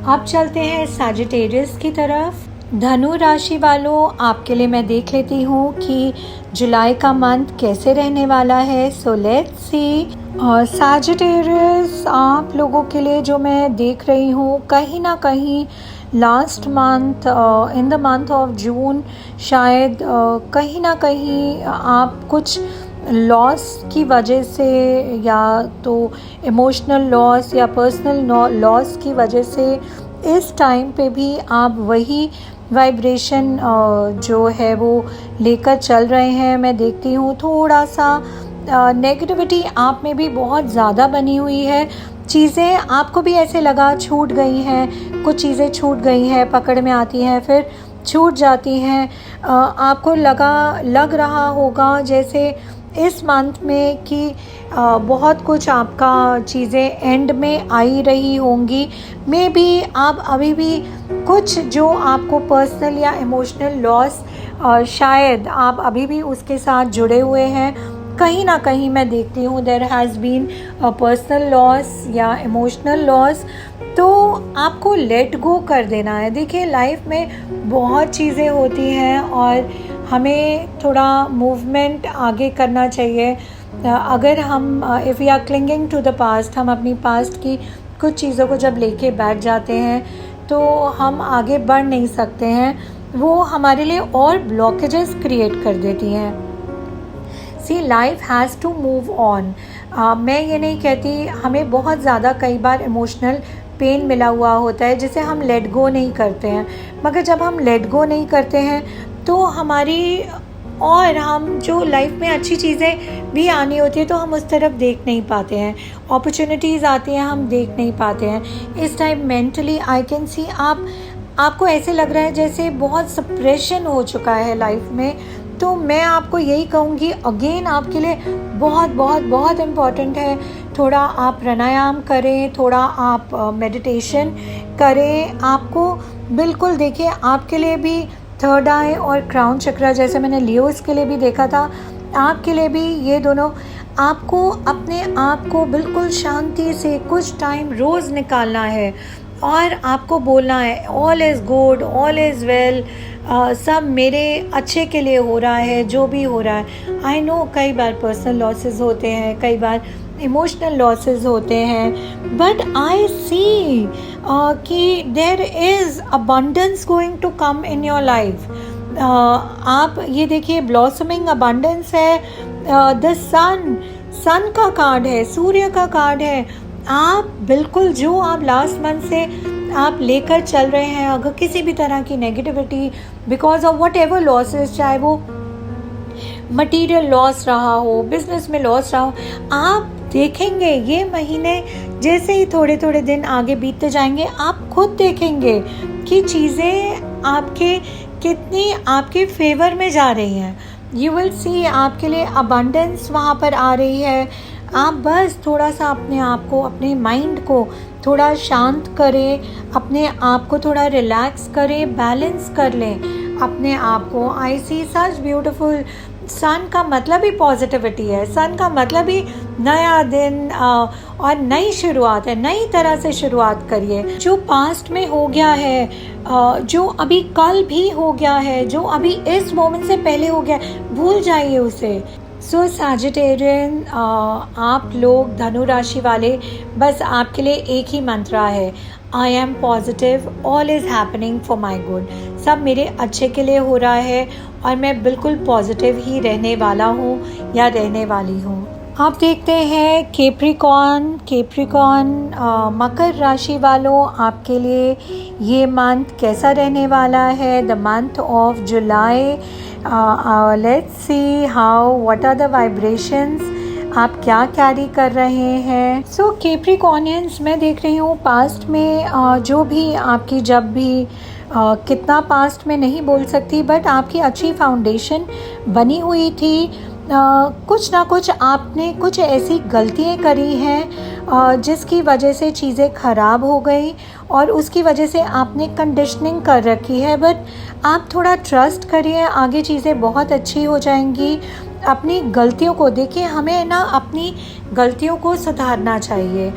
अब चलते हैं सैजिटेरियस की तरफ। धनु राशि वालों, आपके लिए मैं देख लेती हूँ कि जुलाई का मंथ कैसे रहने वाला है। So let's see. सैजिटेरियस, आप लोगों के लिए जो मैं देख रही हूँ, कहीं ना कहीं last month, in the month of June, शायद कहीं ना कहीं आप कुछ लॉस की वजह से, या तो इमोशनल लॉस या पर्सनल लॉस की वजह से, इस टाइम पे भी आप वही वाइब्रेशन जो है वो लेकर चल रहे हैं। मैं देखती हूँ थोड़ा सा नेगेटिविटी आप में भी बहुत ज़्यादा बनी हुई है। चीज़ें आपको भी ऐसे लगा छूट गई हैं, कुछ चीज़ें छूट गई हैं, पकड़ में आती हैं फिर छूट जाती हैं। आपको लग रहा होगा जैसे इस मंथ में कि बहुत कुछ आपका चीज़ें एंड में आई रही होंगी। मे बी आप अभी भी कुछ जो आपको पर्सनल या इमोशनल लॉस, शायद आप अभी भी उसके साथ जुड़े हुए हैं। कहीं ना कहीं मैं देखती हूँ there has been a personal loss या इमोशनल लॉस, तो आपको लेट गो कर देना है। देखिए, लाइफ में बहुत चीज़ें होती हैं और हमें थोड़ा मूवमेंट आगे करना चाहिए। अगर हम if we are clinging to the past, हम अपनी पास्ट की कुछ चीज़ों को जब लेके बैठ जाते हैं तो हम आगे बढ़ नहीं सकते हैं, वो हमारे लिए और ब्लॉकेजेस क्रिएट कर देती हैं। See, life has to move on. मैं ये नहीं कहती, हमें बहुत ज़्यादा कई बार इमोशनल पेन मिला हुआ होता है जिसे हम लेट गो नहीं करते हैं, मगर जब हम लेट गो नहीं करते हैं तो हमारी, और हम जो लाइफ में अच्छी चीज़ें भी आनी होती है तो हम उस तरफ देख नहीं पाते हैं। अपॉर्चुनिटीज़ आती हैं, हम देख नहीं पाते हैं। इस टाइम मेंटली आई कैन सी आपको ऐसे लग रहा है जैसे बहुत सप्रेशन हो चुका है लाइफ में। तो मैं आपको यही कहूँगी, अगेन आपके लिए बहुत बहुत बहुत इम्पॉर्टेंट है, थोड़ा आप प्राणायाम करें, थोड़ा आप मेडिटेशन करें। आपको बिल्कुल, देखिए, आपके लिए भी थर्ड आई और क्राउन चक्रा, जैसे मैंने लियोस के लिए भी देखा था, आपके लिए भी ये दोनों, आपको अपने आप को बिल्कुल शांति से कुछ टाइम रोज़ निकालना है और आपको बोलना है all is good, all is well, सब मेरे अच्छे के लिए हो रहा है जो भी हो रहा है। आई नो कई बार पर्सनल लॉसेस होते हैं, कई बार इमोशनल लॉसेस होते हैं, बट आई सी कि there is abundance going to come in your life. आप ये देखिए, ब्लॉसमिंग अबंडेंस है, द सन का कार्ड है, सूर्य का कार्ड है। आप बिल्कुल जो आप लास्ट मंथ से आप लेकर चल रहे हैं, अगर किसी भी तरह की negativity because of what ever losses, चाहे वो मटीरियल लॉस रहा हो, बिजनेस में लॉस रहा हो, आप देखेंगे ये महीने जैसे ही थोड़े थोड़े दिन आगे बीतते जाएंगे, आप खुद देखेंगे कि चीज़ें आपके कितनी आपके फेवर में जा रही हैं। यू विल सी आपके लिए अबंडेंस वहाँ पर आ रही है। आप बस थोड़ा सा अपने आप को, अपने माइंड को थोड़ा शांत करें, अपने आप को थोड़ा रिलैक्स करें, बैलेंस कर लें अपने आप को। आई सी सच ब्यूटीफुल। सन का मतलब ही पॉजिटिविटी है, सन का मतलब ही नया दिन और नई शुरुआत है, नई तरह से शुरुआत करिए। जो पास्ट में हो गया है, जो अभी कल भी हो गया है, जो अभी इस मोमेंट से पहले हो गया, भूल जाइए उसे। सो सैजिटेरियन, आप लोग धनु राशि वाले, बस आपके लिए एक ही मंत्र है, I M positive, all is happening for my good. सब मेरे अच्छे के लिए हो रहा है और मैं बिल्कुल पॉजिटिव ही रहने वाला हूँ या रहने वाली हूँ। आप देखते हैं कैप्रिकॉर्न, मकर राशि वालों, आपके लिए ये मंथ कैसा रहने वाला है, the month of July. Let's see how what are the vibrations, आप क्या कैरी कर रहे हैं। सो कैप्रिकॉर्नियंस, मैं देख रही हूँ पास्ट में जो भी आपकी, जब भी कितना पास्ट में नहीं बोल सकती, बट आपकी अच्छी फाउंडेशन बनी हुई थी। कुछ ना कुछ आपने कुछ ऐसी गलतियाँ करी हैं जिसकी वजह से चीज़ें ख़राब हो गई और उसकी वजह से आपने कंडीशनिंग कर रखी है, बट आप थोड़ा ट्रस्ट करिए, आगे चीज़ें बहुत अच्छी हो जाएंगी। अपनी गलतियों को देखिए, हमें ना अपनी गलतियों को सुधारना चाहिए।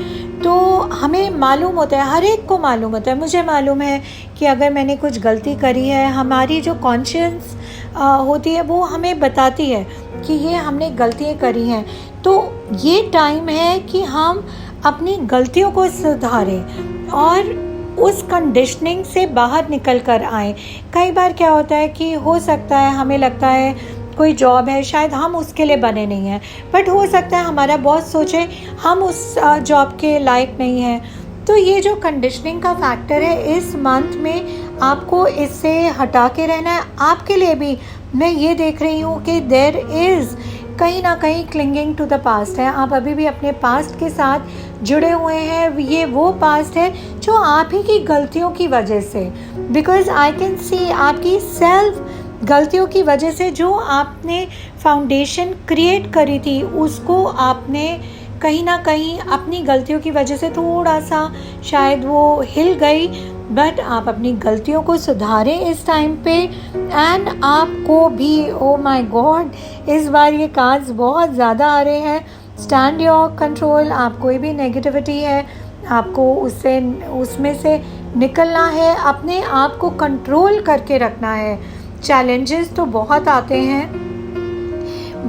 तो हमें मालूम होता है, हर एक को मालूम होता है, मुझे मालूम है कि अगर मैंने कुछ गलती करी है, हमारी जो कॉन्शियस होती है वो हमें बताती है कि ये हमने गलतियाँ करी हैं। तो ये टाइम है कि हम अपनी गलतियों को सुधारें और उस कंडीशनिंग से बाहर निकल कर आएँ। कई बार क्या होता है कि हो सकता है हमें लगता है कोई जॉब है, शायद हम उसके लिए बने नहीं हैं, बट हो सकता है हमारा बॉस सोचे हम उस जॉब के लायक नहीं हैं। तो ये जो कंडीशनिंग का फैक्टर है, इस मंथ में आपको इससे हटा के रहना है। आपके लिए भी मैं ये देख रही हूँ कि देयर इज़ कहीं ना कहीं क्लिंगिंग टू द पास्ट है। आप अभी भी अपने पास्ट के साथ जुड़े हुए हैं। ये वो पास्ट है जो आप ही की गलतियों की वजह से, बिकॉज आई कैन सी आपकी सेल्फ गलतियों की वजह से जो आपने फाउंडेशन क्रिएट करी थी, उसको आपने कहीं ना कहीं अपनी गलतियों की वजह से थोड़ा सा शायद वो हिल गई। बट आप अपनी गलतियों को सुधारें इस टाइम पे। एंड आपको भी, ओ माय गॉड, इस बार ये कार्ड्स बहुत ज़्यादा आ रहे हैं। Stand your control. आप कोई भी नेगेटिविटी है, आपको उसमें से निकलना है, अपने आप को कंट्रोल करके रखना है। चैलेंजेस तो बहुत आते हैं,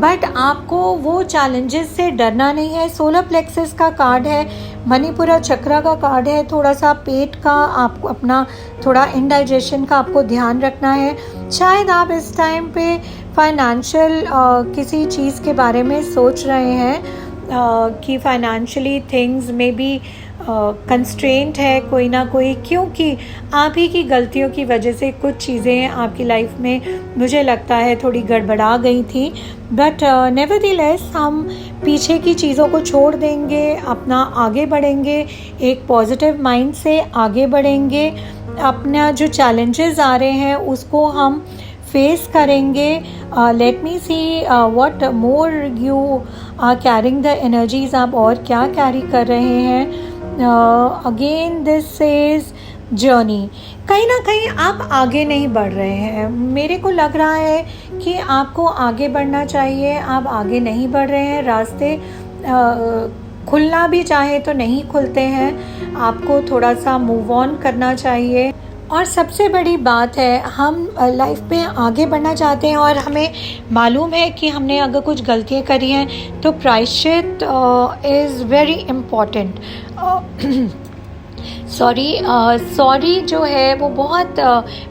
बट आपको वो चैलेंजेस से डरना नहीं है। सोलर प्लेक्सस का कार्ड है, मणिपुरा चक्रा का कार्ड है। थोड़ा सा पेट का, आपको अपना थोड़ा इंडाइजेशन का आपको ध्यान रखना है। शायद आप इस टाइम पे फाइनेंशियल किसी चीज़ के बारे में सोच रहे हैं कि फाइनेंशियली थिंग्स में भी कंस्ट्रेंट है कोई ना कोई, क्योंकि आप ही की गलतियों की वजह से कुछ चीज़ें आपकी लाइफ में मुझे लगता है थोड़ी गड़बड़ा गई थी। बट नेवरदीलेस हम पीछे की चीज़ों को छोड़ देंगे, अपना आगे बढ़ेंगे, एक पॉजिटिव माइंड से आगे बढ़ेंगे। अपना जो चैलेंजेस आ रहे हैं उसको हम फेस करेंगे। Let me see what more you are carrying the energies. आप और क्या कैरी कर रहे हैं। अगेन दिस सेज जर्नी, कहीं ना कहीं आप आगे नहीं बढ़ रहे हैं। मेरे को लग रहा है कि आपको आगे बढ़ना चाहिए, आप आगे नहीं बढ़ रहे हैं। रास्ते खुलना भी चाहे तो नहीं खुलते हैं, आपको थोड़ा सा मूव ऑन करना चाहिए। और सबसे बड़ी बात है, हम लाइफ में आगे बढ़ना चाहते हैं और हमें मालूम है कि हमने अगर कुछ गलतियाँ करी हैं तो प्रायश्चित इज़ वेरी इम्पॉर्टेंट। सॉरी जो है वो बहुत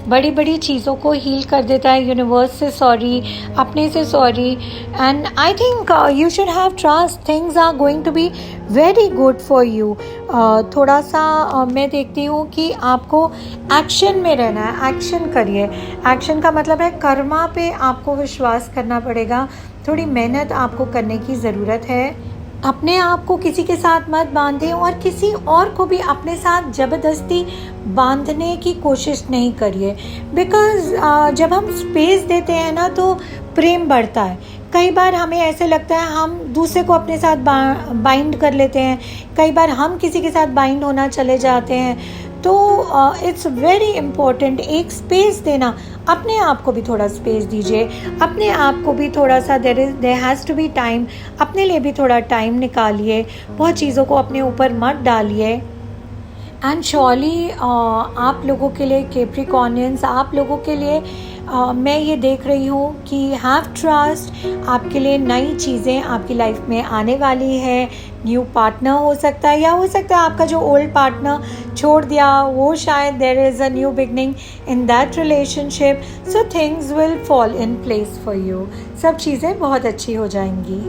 बड़ी बड़ी चीज़ों को हील कर देता है। यूनिवर्स से सॉरी, अपने से sorry, and I think you should have trust, things are going to be very good for you. थोड़ा सा मैं देखती हूँ कि आपको एक्शन में रहना है, एक्शन करिए। एक्शन का मतलब है कर्मा पे आपको विश्वास करना पड़ेगा, थोड़ी मेहनत आपको करने की ज़रूरत है। अपने आप को किसी के साथ मत बांधें और किसी और को भी अपने साथ ज़बरदस्ती बांधने की कोशिश नहीं करिए, बिकॉज़ जब हम स्पेस देते हैं ना तो प्रेम बढ़ता है। कई बार हमें ऐसे लगता है हम दूसरे को अपने साथ बाइंड कर लेते हैं, कई बार हम किसी के साथ बाइंड होना चले जाते हैं। तो इट्स वेरी इम्पोर्टेंट एक स्पेस देना, अपने आप को भी थोड़ा स्पेस दीजिए, अपने आप को भी थोड़ा सा there has to be time, अपने लिए भी थोड़ा टाइम निकालिए, बहुत चीज़ों को अपने ऊपर मत डालिए। एंड श्योरली आप लोगों के लिए कैप्रिकॉर्नियंस, आप लोगों के लिए मैं ये देख रही हूँ कि हैव ट्रस्ट, आपके लिए नई चीज़ें आपकी लाइफ में आने वाली है। न्यू पार्टनर हो सकता है, या हो सकता है आपका जो ओल्ड पार्टनर छोड़ दिया वो शायद there is a new beginning in that relationship. So things will fall in place for you, सब चीज़ें बहुत अच्छी हो जाएंगी।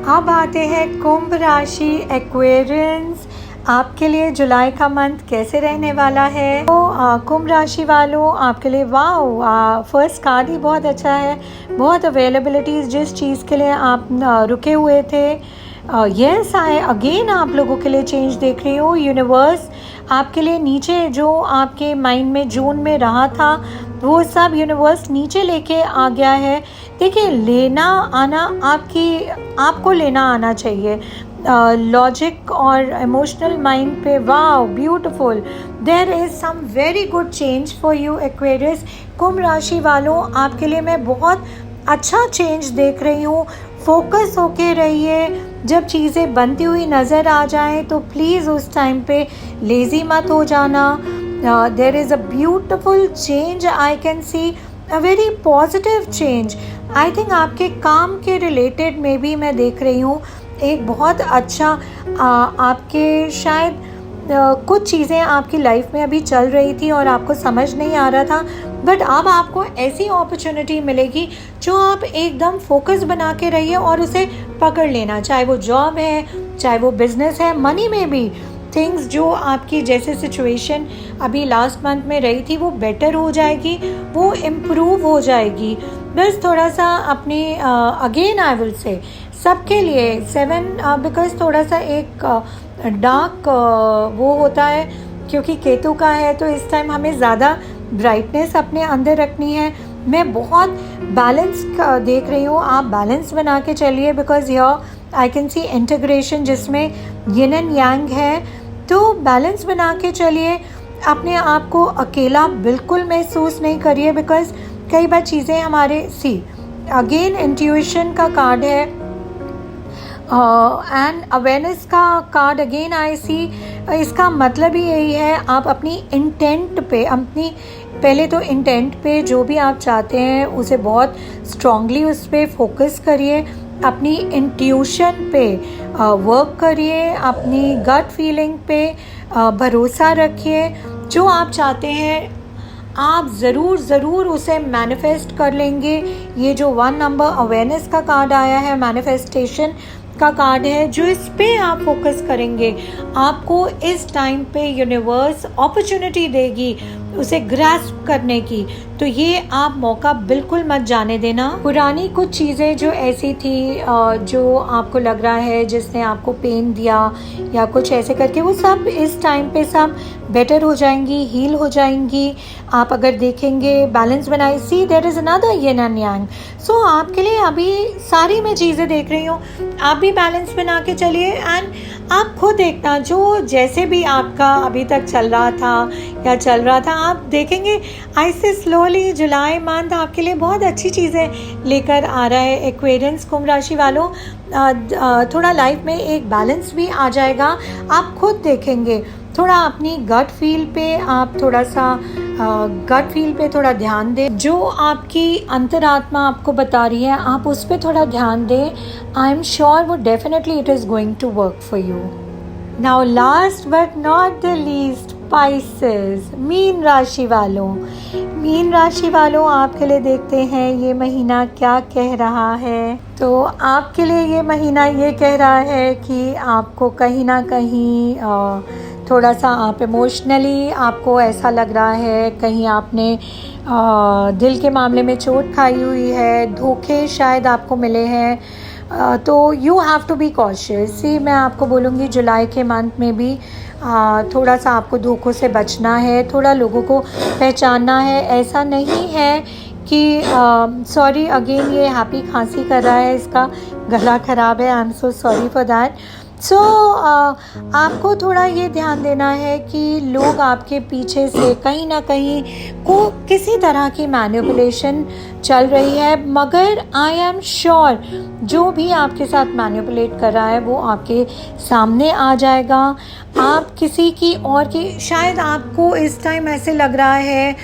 अब आते हैं कुंभ राशि, एक्वेरियंस, आपके लिए जुलाई का मंथ कैसे रहने वाला है। तो कुंभ राशि वालों आपके लिए वाओ, फर्स्ट कार्ड ही बहुत अच्छा है, बहुत अवेलेबिलिटीज़, जिस चीज़ के लिए आप रुके हुए थे। यस, आई अगेन आप लोगों के लिए चेंज देख रही हूँ। यूनिवर्स आपके लिए नीचे जो आपके माइंड में जून में रहा था वो सब यूनिवर्स नीचे लेके आ गया है। देखिए, लेना आना आपको लेना आना चाहिए। लॉजिक और इमोशनल माइंड पे wow beautiful, there is some very good change for you Aquarius. Kumbh राशि वालों आपके लिए मैं बहुत अच्छा चेंज देख रही हूँ। फोकस होके रहिए, जब चीज़ें बनती हुई नज़र आ जाएं तो प्लीज़ उस टाइम पे लेज़ी मत हो जाना। There is a beautiful change, I can see a very positive change. I think आपके काम के रिलेटेड में भी मैं देख रही हूँ एक बहुत अच्छा आपके शायद कुछ चीज़ें आपकी लाइफ में अभी चल रही थी और आपको समझ नहीं आ रहा था, बट अब आपको ऐसी अपॉर्चुनिटी मिलेगी जो आप एकदम फोकस बना के रहिए और उसे पकड़ लेना, चाहे वो जॉब है, चाहे वो बिजनेस है, मनी में भी थिंग्स जो आपकी जैसे सिचुएशन अभी लास्ट मंथ में रही थी वो बेटर हो जाएगी, वो इम्प्रूव हो जाएगी। बस थोड़ा सा अपनी अगेन आई विल से सबके लिए 7 बिकॉज थोड़ा सा एक डार्क वो होता है क्योंकि केतु का है, तो इस टाइम हमें ज़्यादा ब्राइटनेस अपने अंदर रखनी है। मैं बहुत बैलेंस देख रही हूँ, आप बैलेंस बना के चलिए, because here I can C integration जिसमें यिन एंड यांग है, तो बैलेंस बना के चलिए। अपने आप को अकेला बिल्कुल महसूस नहीं करिए, बिकॉज कई बार चीज़ें हमारे अगेन इंट्यूशन का कार्ड है एंड अवेयरनेस का कार्ड अगेन आई सी। इसका मतलब ही यही है, आप अपनी इंटेंट पे, अपनी पहले तो इंटेंट पे जो भी आप चाहते हैं उसे बहुत स्ट्रांगली उस पर फोकस करिए, अपनी इंट्यूशन पे वर्क करिए, अपनी गट फीलिंग पे भरोसा रखिए। जो आप चाहते हैं आप ज़रूर उसे मैनिफेस्ट कर लेंगे। ये जो 1 नंबर अवेयरनेस का कार्ड आया है, मैनिफेस्टेशन का कार्ड है, जो इस पे आप फोकस करेंगे आपको इस टाइम पे यूनिवर्स अपॉर्चुनिटी देगी उसे ग्रास्प करने की, तो ये आप मौका बिल्कुल मत जाने देना। पुरानी कुछ चीज़ें जो ऐसी थी जो आपको लग रहा है जिसने आपको पेन दिया या कुछ ऐसे करके, वो सब इस टाइम पे सब बेटर हो जाएंगी, हील हो जाएंगी। आप अगर देखेंगे बैलेंस बनाए, see there is another yin and yang. So आपके लिए अभी सारी मैं चीज़ें देख रही हूँ, आप भी बैलेंस बना के चलिए एंड आप खुद देखना, जो जैसे भी आपका अभी तक चल रहा था या चल रहा था, आप देखेंगे ऐसे स्लोली जुलाई मंथ आपके लिए बहुत अच्छी चीज़ें लेकर आ रहा है। एक्वेरियंस कुंभ राशि वालों, थोड़ा लाइफ में एक बैलेंस भी आ जाएगा। आप खुद देखेंगे, थोड़ा अपनी गट फील पे आप थोड़ा सा गट फील पे थोड़ा ध्यान दें। जो आपकी अंतरात्मा आपको बता रही है, आप उस पर थोड़ा ध्यान दें। आई एम श्योर वो definitely it is going to work for you. Now last but not the least, Pisces, मीन राशि वालों। मीन राशि वालों, आपके लिए देखते हैं ये महीना क्या कह रहा है। तो आपके लिए ये महीना ये कह रहा है कि आपको कहीं ना कहीं थोड़ा सा आप इमोशनली, आपको ऐसा लग रहा है कहीं आपने दिल के मामले में चोट खाई हुई है, धोखे शायद आपको मिले हैं। तो you have to be cautious. मैं आपको बोलूँगी जुलाई के मंथ में भी थोड़ा सा आपको धोखों से बचना है, थोड़ा लोगों को पहचानना है। ऐसा नहीं है कि सॉरी अगेन, ये हैप्पी खांसी कर रहा है, इसका गला ख़राब है, I am so sorry for that. So आपको थोड़ा ये ध्यान देना है कि लोग आपके पीछे से कहीं ना कहीं को किसी तरह की मैनिपुलेशन चल रही है, मगर आई एम श्योर जो भी आपके साथ मैनिपुलेट कर रहा है वो आपके सामने आ जाएगा। आप किसी की और की, शायद आपको इस टाइम ऐसे लग रहा है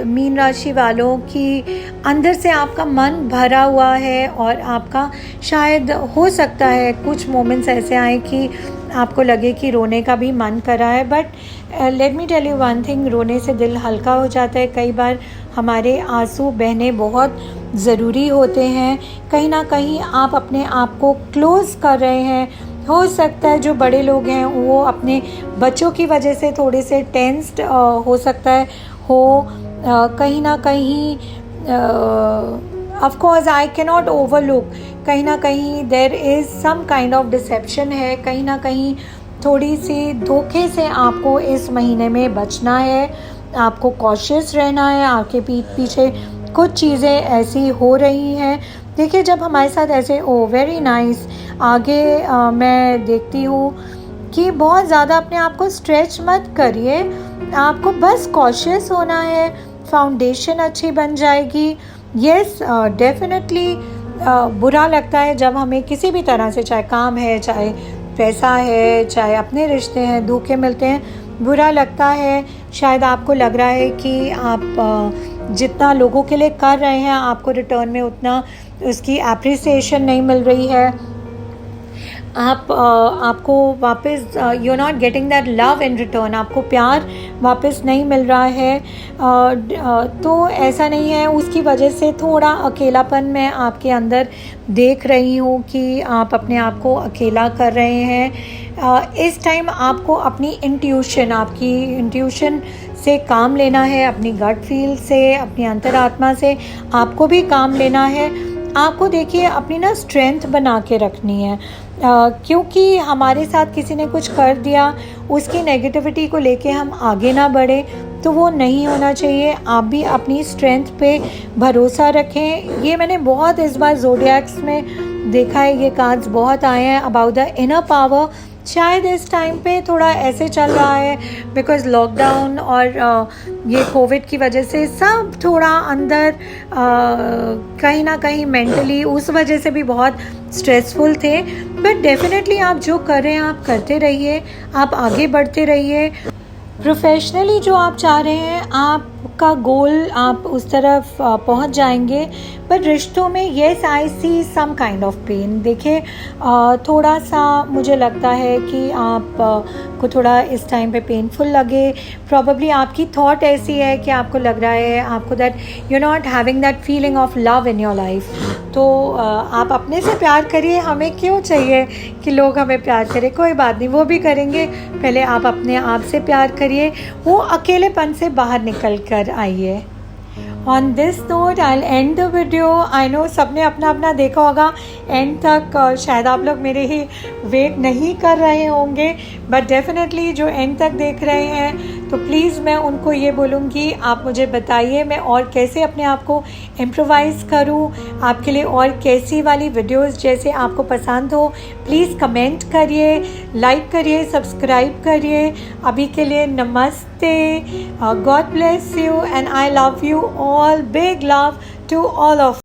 मीन राशि वालों की अंदर से आपका मन भरा हुआ है और आपका शायद हो सकता है कुछ मोमेंट्स ऐसे आए कि आपको लगे कि रोने का भी मन कर रहा है। But let me tell you one thing, रोने से दिल हल्का हो जाता है। कई बार हमारे आंसू बहने बहुत ज़रूरी होते हैं। कहीं ना कहीं आप अपने आप को क्लोज़ कर रहे हैं। हो सकता है जो बड़े लोग हैं वो अपने बच्चों की वजह से थोड़े से टेंस्ड हो सकता है हो, कहीं ना कहीं ऑफ कोर्स आई कैन नॉट ओवरलुक, कहीं ना कहीं there is some kind of deception है, कहीं ना कहीं थोड़ी सी धोखे से आपको इस महीने में बचना है। आपको कॉशियस रहना है। आपके पीठ पीछे कुछ चीज़ें ऐसी हो रही हैं। देखिए, जब हमारे साथ ऐसे वेरी नाइस आगे मैं देखती हूँ कि बहुत ज़्यादा अपने आप को स्ट्रेच मत करिए। आपको बस कॉशियस होना है, फाउंडेशन अच्छी बन जाएगी। येस, डेफिनेटली बुरा लगता है जब हमें किसी भी तरह से, चाहे काम है, चाहे पैसा है, चाहे अपने रिश्ते हैं, धोखे मिलते हैं, बुरा लगता है। शायद आपको लग रहा है कि आप जितना लोगों के लिए कर रहे हैं आपको रिटर्न में उतना उसकी एप्रिसिएशन नहीं मिल रही है। आपको वापस you are not getting that love in return, आपको प्यार वापस नहीं मिल रहा है। तो ऐसा नहीं है, उसकी वजह से थोड़ा अकेलापन मैं आपके अंदर देख रही हूँ कि आप अपने आप को अकेला कर रहे हैं। इस टाइम आपको अपनी आपकी इंट्यूशन से काम लेना है, अपनी गट फील से, अपनी अंतरात्मा से आपको भी काम लेना है। आपको देखिए अपनी ना स्ट्रेंथ बना के रखनी है, क्योंकि हमारे साथ किसी ने कुछ कर दिया, उसकी नेगेटिविटी को लेके हम आगे ना बढ़े, तो वो नहीं होना चाहिए। आप भी अपनी स्ट्रेंथ पे भरोसा रखें। ये मैंने बहुत इस बार ज़ोडिएक्स में देखा है, ये कार्ड्स बहुत आए हैं अबाउट द इनर पावर। शायद इस टाइम पे थोड़ा ऐसे चल रहा है बिकॉज़ लॉकडाउन और ये कोविड की वजह से सब थोड़ा अंदर कहीं ना कहीं मेंटली उस वजह से भी बहुत स्ट्रेसफुल थे। बट डेफिनेटली आप जो कर रहे हैं आप करते रहिए, आप आगे बढ़ते रहिए। प्रोफेशनली जो आप चाह रहे हैं, आपका गोल, आप उस तरफ पहुंच जाएंगे। बट रिश्तों में yes I see some kind of pain. देखिए, थोड़ा सा मुझे लगता है कि आप को थोड़ा इस टाइम पे पेनफुल लगे। प्रॉबेबली आपकी थॉट ऐसी है कि आपको लग रहा है आपको that you not having that feeling of love in your life. तो आप अपने से प्यार करिए। हमें क्यों चाहिए कि लोग हमें प्यार करें? कोई बात नहीं, वो भी करेंगे। पहले आप अपने आप से प्यार करिए, वो अकेलेपन से बाहर निकल कर आइए। On this note I and the video. I know सबने अपना अपना देखा होगा एंड तक, शायद आप लोग मेरे ही वेट नहीं कर रहे होंगे, बट डेफिनेटली जो एंड तक देख रहे हैं तो प्लीज़ मैं उनको ये बोलूँगी, आप मुझे बताइए मैं और कैसे अपने आप को इम्प्रोवाइज़ करूँ, आपके लिए और कैसी वाली वीडियोस जैसे आपको पसंद हो प्लीज़ कमेंट करिए, लाइक करिए, सब्सक्राइब करिए। अभी के लिए नमस्ते, God bless you and I love you all, big love to all of